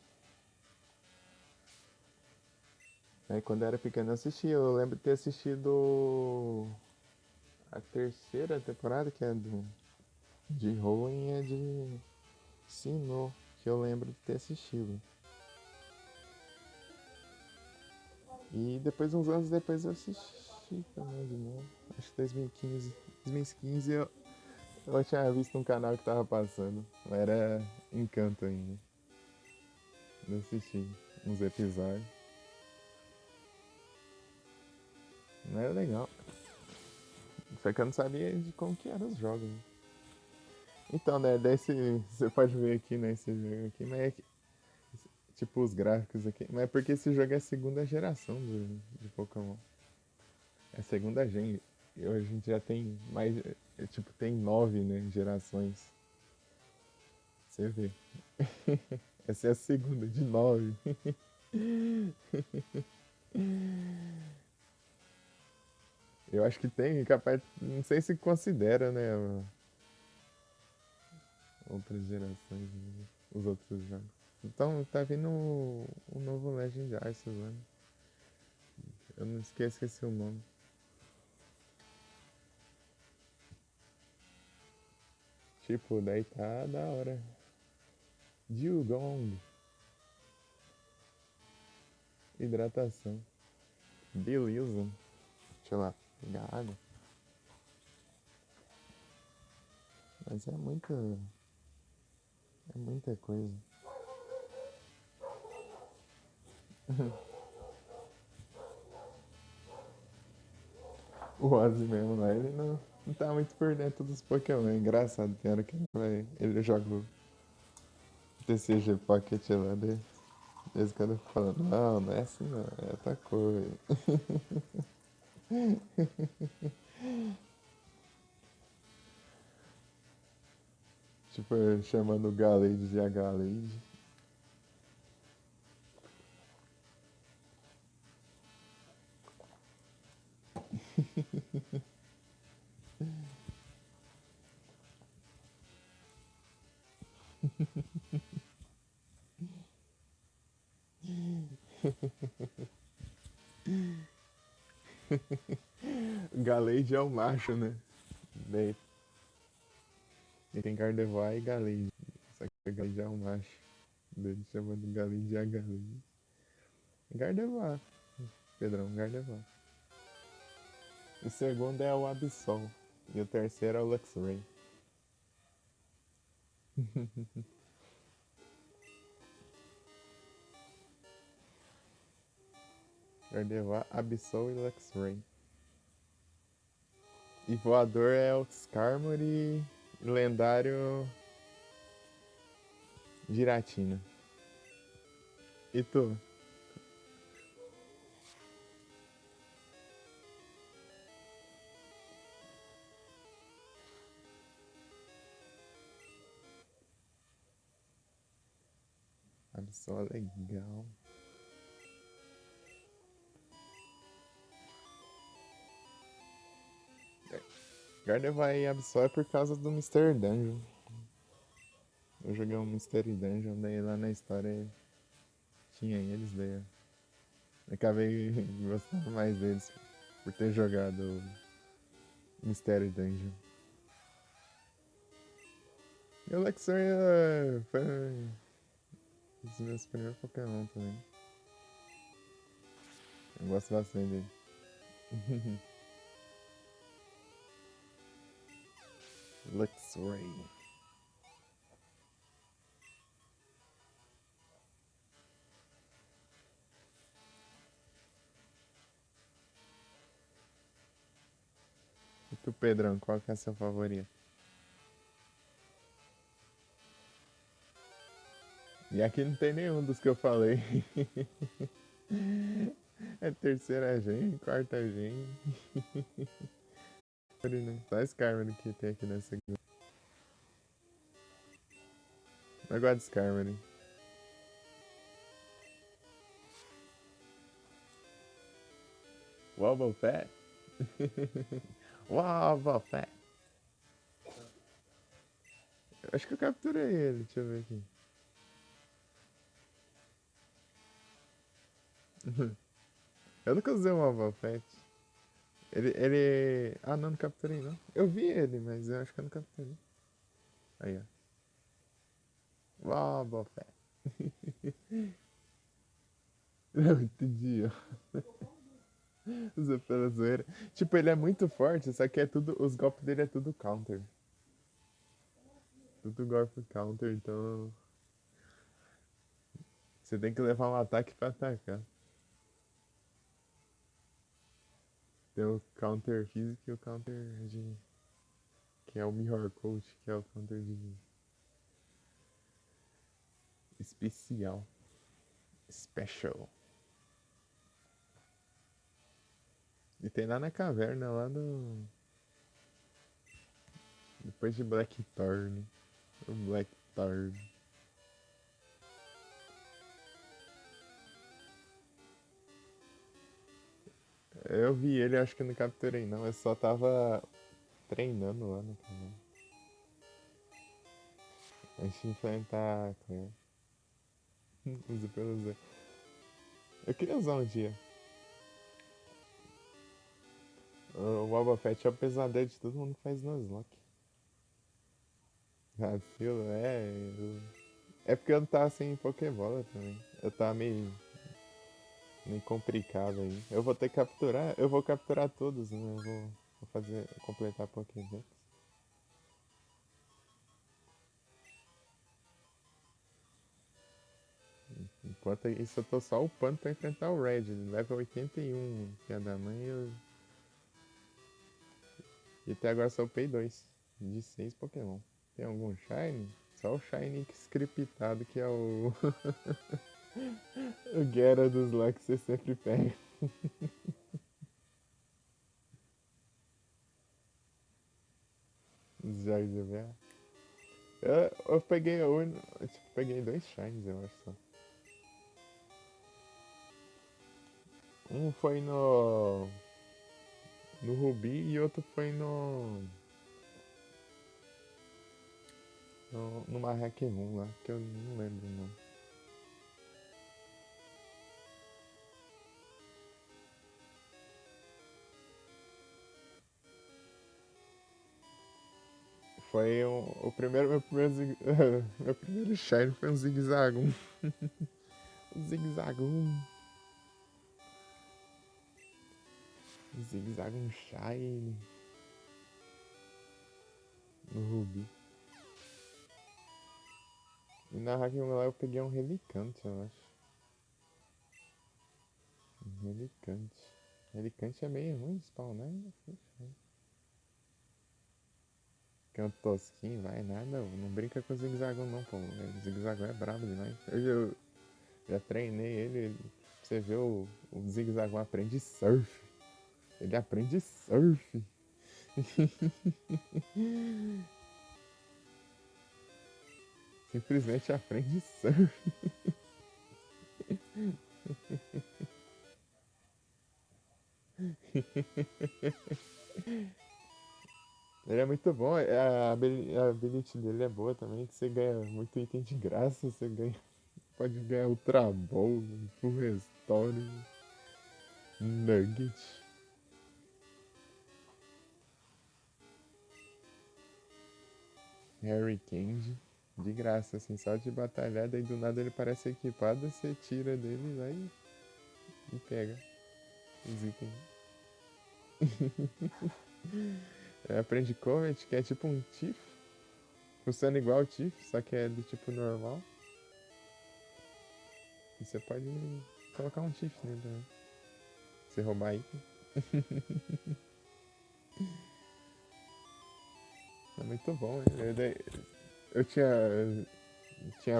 Aí quando eu era pequeno eu assistia. Eu lembro de ter assistido a terceira temporada, que é de Hoenn, é de Sinnoh, que eu lembro de ter assistido. E depois, uns anos depois, eu assisti também de novo. Acho que 2015. 2015 eu tinha visto um canal que tava passando. Era Encanto ainda. Eu assisti uns episódios. Não era legal. Só que eu não sabia de como que eram os jogos. Né? Então, né, você pode ver aqui nesse jogo aqui, mas tipo os gráficos aqui. Mas é porque esse jogo é a segunda geração de Pokémon. É a segunda gen. E hoje a gente já tem mais. Tipo, tem 9, né, gerações. Você vê. Essa é a segunda de 9. Eu acho que tem, capaz. Não sei se considera, né? Outras gerações, né, os outros jogos. Então tá vindo o novo Legend Arceus, né? Eu não esqueci o nome. Tipo, daí tá da hora. Dewgong. Hidratação. Beleza. Deixa eu lá pegar água. Mas é muita coisa. O Ozzy mesmo lá, ele não tá muito por dentro dos Pokémon. É engraçado, tem hora que ele joga o TCG Pocket lá dele. Esse cara fala, não é assim não, é outra coisa. Tipo, chamando o Galade de Galade. Galade é o macho, né? Daí tem Gardevoir e Galade. Só que Galade é o macho. Daí ele chama de Galade de Galade. Gardevoir, Pedrão, Gardevoir. O segundo é o Absol. E o terceiro é o Luxray. Gardevoir, Absol e Luxray. E voador é o Skarmory, lendário Giratina. E tu? Absol é legal. Gardevoir e Absol é por causa do Mystery Dungeon. Eu joguei um Mystery Dungeon, daí lá na história tinha eles, daí eu acabei gostando mais deles por ter jogado Mystery Dungeon. E o Luxray foi um dos meus primeiros Pokémon também. Eu gosto bastante dele. Luxray. E tu, Pedrão, qual que é o seu favorito? E aqui não tem nenhum dos que eu falei. É terceira gen, quarta gen. Só Skarmory que tem aqui nessa aqui. Eu gosto de Skarmory. Wobbuffet? Wobbuffet. Acho que eu capturei ele, deixa eu ver aqui. Eu nunca usei um Wobbuffet. Ele. Ah, não capturei não. Eu vi ele, mas eu acho que eu não capturei. Aí, ó. Wobbuffet. Não entendi, ó. Usa pela zoeira. Tipo, ele é muito forte, só que é tudo. Os golpes dele é tudo counter. Tudo golpe counter, então. Você tem que levar um ataque pra atacar. Tem o counter físico e o counter de. Que é o Mirror Coach, que é o counter de. Especial. Special. E tem lá na caverna, lá no. Depois de Blackthorn. O Blackthorn. Eu vi ele, acho que eu não capturei não. Eu só tava treinando lá na caverna. Antes de enfrentar a Claire. Usa pelo Z. Eu queria usar um dia. O Boba Fett é o pesadelo de todo mundo que faz Nuzlocke. Vacilo, é. É porque eu não tava sem Pokébola também. Eu tava meio complicado aí. Eu vou ter que capturar. Eu vou capturar todos, né? Vou fazer. Completar Pokédex. Enquanto isso eu tô só upando pra enfrentar o Red. Level 81, que é da mãe. E até agora só upei 2 de 6 Pokémon. Tem algum Shine? Só o Shine scriptado que é o. O Gyarados lá que você sempre pega. Os jogos de VR. Eu peguei tipo, peguei 2 Shines, eu acho só. Um foi no Ruby e outro foi numa Hack Room lá, que eu não lembro não. Foi o primeiro, meu primeiro Shine foi um Zigzagoon. Um Zigzagoon. Um Zigzagoon Shine no Ruby. E na Hack Room lá eu peguei um Relicante, eu acho. Um Relicante. Relicante é meio ruim de spawnar, né? Que é um tosquinho, vai nada. Não brinca com o Zigzagoon não, pô. O Zigzagoon é brabo demais. Eu já treinei ele. Você vê o Zigzagoon aprende surf. Ele aprende surf. Simplesmente aprende surf. Ele é muito bom, a ability dele é boa também, que você ganha muito item de graça, você ganha, pode ganhar Ultra Ball, Full Restore, Nugget. Harry Candy, de graça, assim, só de batalhar, daí do nada ele parece equipado, você tira dele e vai e pega os itens. Aprende Comet, que é tipo um Tiff, funciona igual o Tiff, só que é do tipo normal. E você pode colocar um Tiff nele também. Você roubar item. É muito bom, eu tinha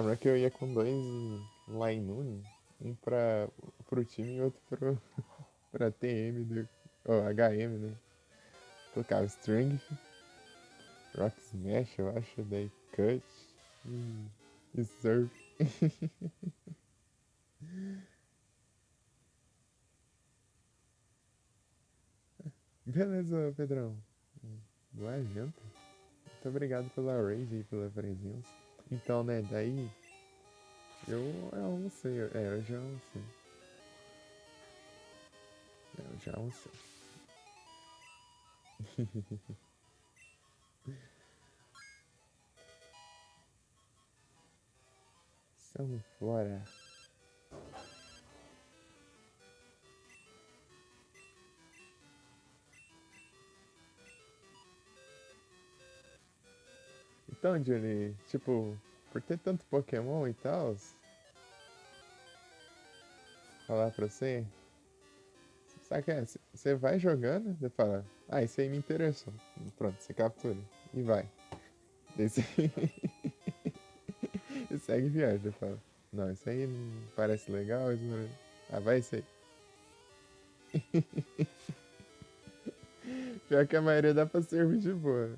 run que eu ia com 2 Lainune, um pro time e outro pra TM, HM, né? Colocava String, Rock Smash, eu acho, daí Cut e Surf. Beleza, Pedrão. Boa janta. Muito obrigado pela raid e pela presença. Então, né, daí eu almocei. Eu já almocei. Eu já almocei. Estamos fora. Então, Johnny, tipo, por ter tanto Pokémon e tal, falar pra você, sabe que é? Você vai jogando, você fala, ah, esse aí me interessou. Pronto, você captura e vai. Daí você e segue viagem, você fala, não, isso aí não parece legal, isso não... Ah, vai isso aí. Pior que a maioria dá pra servir de boa.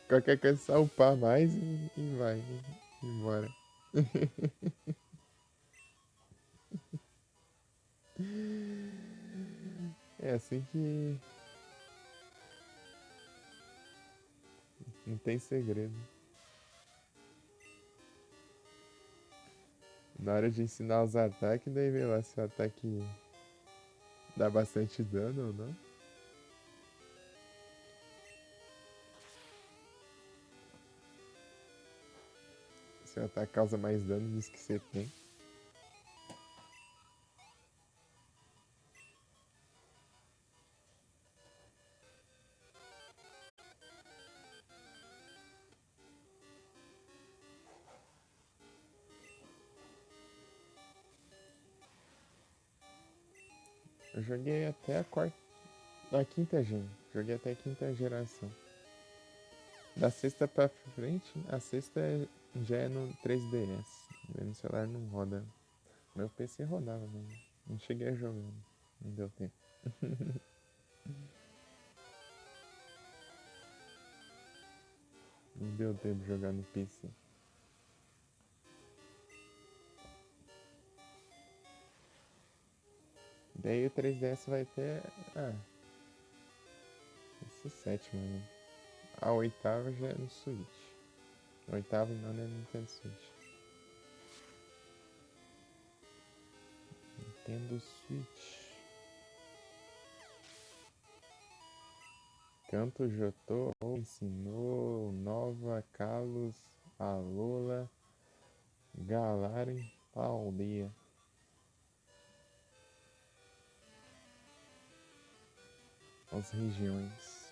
Qualquer coisa só upar mais e vai. Embora. É assim que não tem segredo. Na hora de ensinar os ataques, daí vê lá se o ataque dá bastante dano ou não. Se o ataque causa mais dano dos que você tem. Eu joguei até a quarta. A quinta gen. Joguei até a quinta geração. Da sexta pra frente, a sexta já é no 3DS. No celular não roda. Meu PC rodava, mas não cheguei a jogar. Não deu tempo. Não deu tempo de jogar no PC. Daí o 3DS vai ter. Ah, esse sétimo aí. A oitava já é no Switch. A oitava e nona é no Nintendo Switch. Nintendo Switch. Canto Jotô ensinou Nova Kalos Alola Galaren Aldeia. As regiões.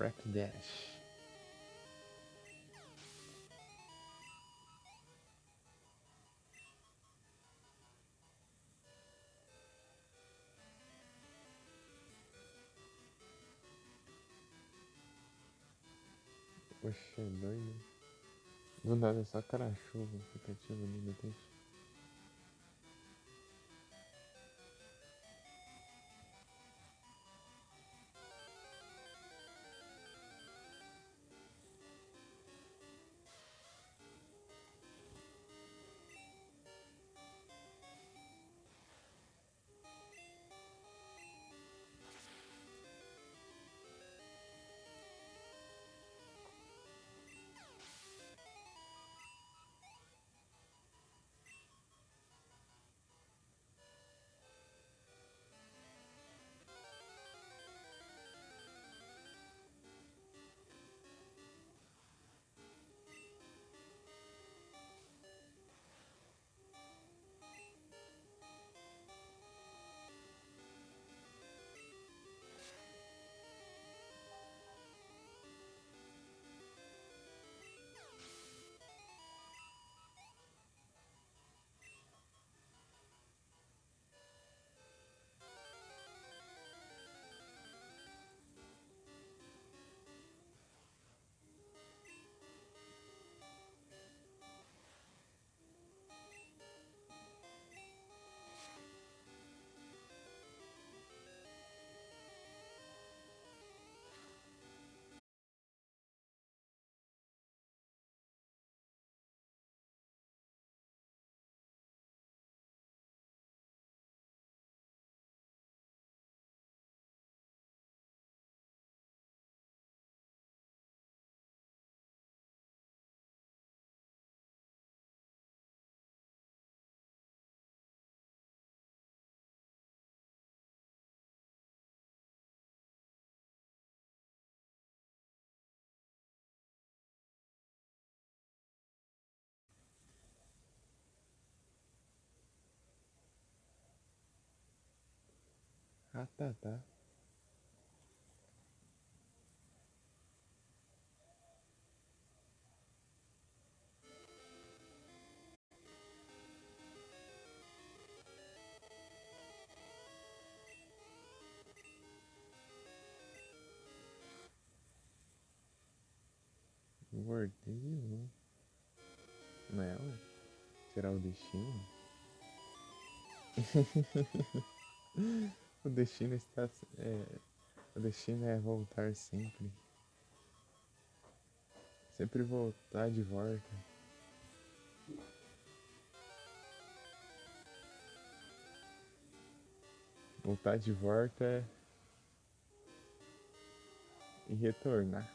Rapidash. Poxa, doido. Do nada é só cara chuva, aplicativo ali do texto. Ah, tá. Será o destino? O destino está. O destino é voltar sempre. Sempre voltar de volta. Voltar de volta e retornar.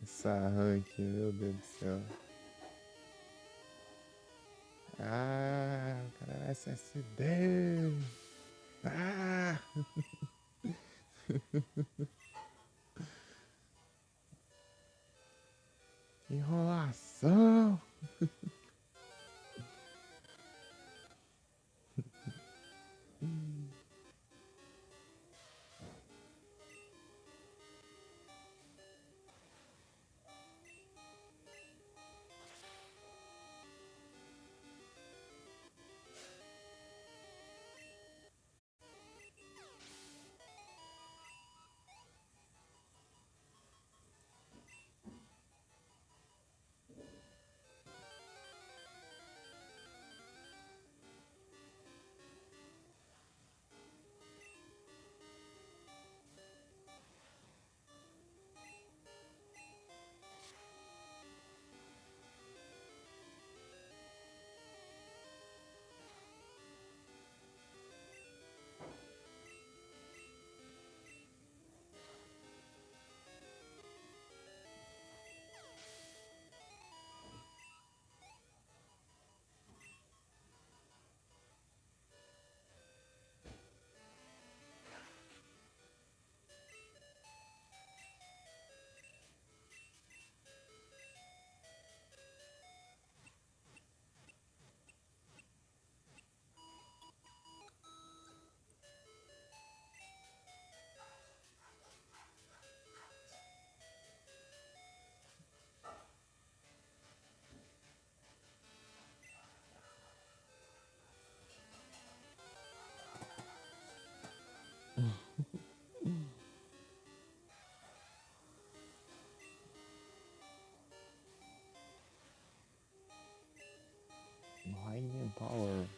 Essa rank, meu Deus do céu. Ah, o cara vai SSD. Ah! Enrolação! Lightning Power.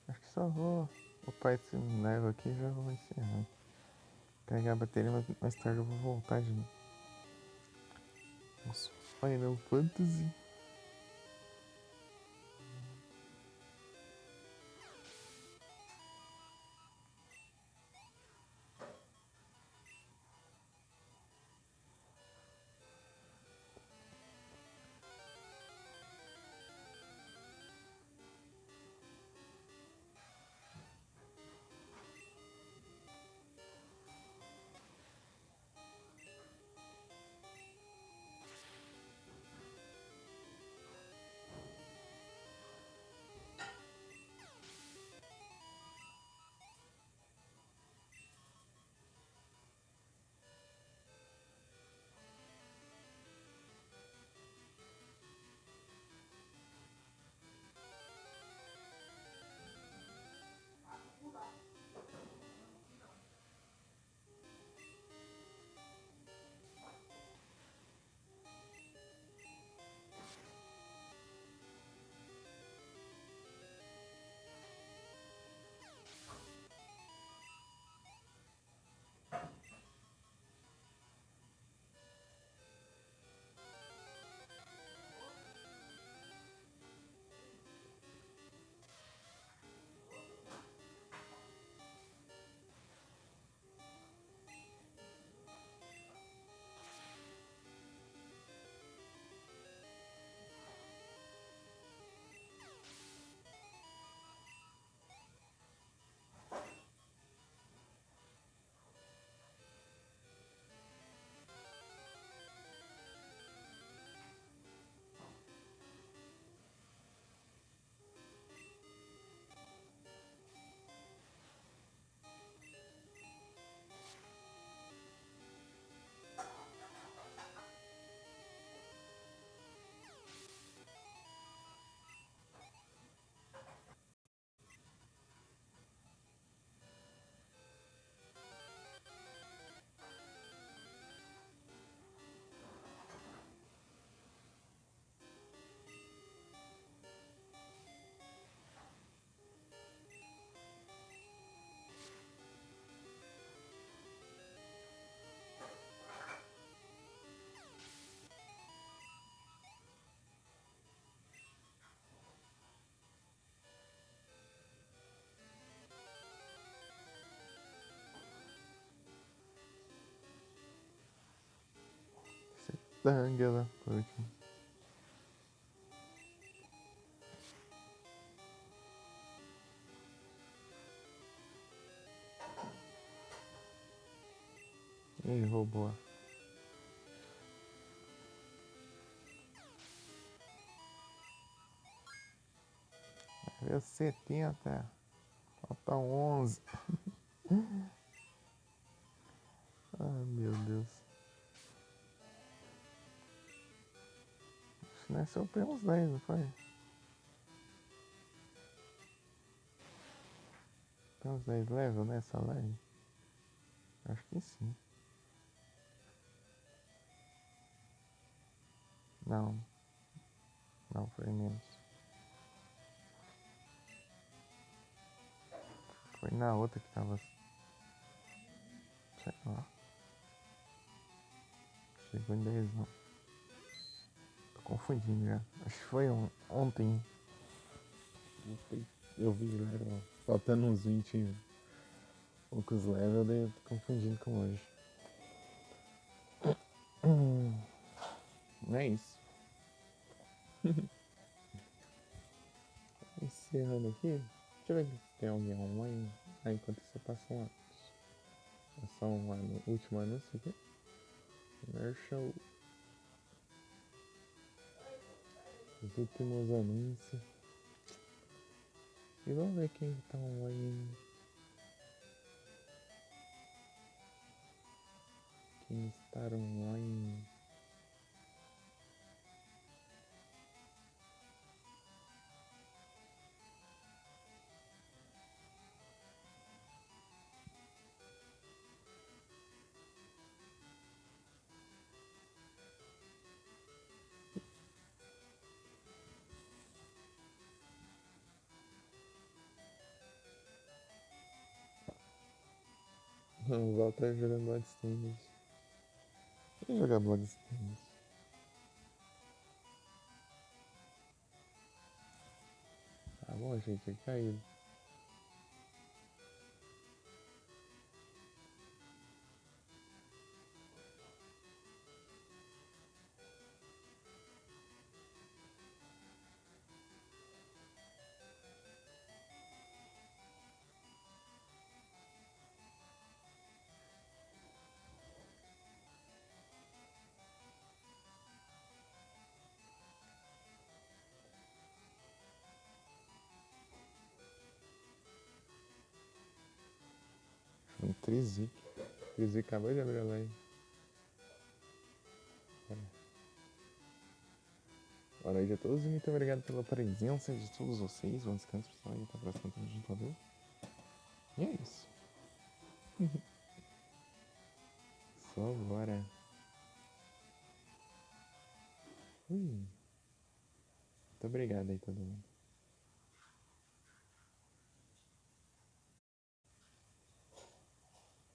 Acho que só vou upar esse nego aqui e já vou encerrar. Carregar a bateria, mas mais tarde eu vou voltar de novo. Os Final Fantasy. Angela, por último. Ih, roubou. Veio 70. Faltam 11. Ai, meu Deus. Acho que nasceu bem uns 10, não foi? Tem uns 10 level nessa live? Acho que sim. Não. Não, foi menos. Foi na outra que tava. Sei lá. Chegou em 10 não. Tô confundindo já. Acho que foi ontem. Eu vi level. Faltando uns 20 poucos levels, daí eu tô confundindo com hoje. Não é isso. Encerrando aqui. Deixa eu ver se tem alguém online. Ah, enquanto isso eu passo um anúncio. Passar um último anúncio aqui. Commercial. Os últimos anúncios. E vamos ver quem tá online. Quem está online. O Val tá jogando Bloodstained. Vou jogar Bloodstained. Tá bom, achei que tinha caído. Um trizic. Trizic acabou de abrir a live. Boa noite a todos e muito obrigado pela presença de todos vocês. Bom descanso, pessoal, e até a próxima turma de computador. E é isso. Só agora. Muito obrigado aí, todo mundo.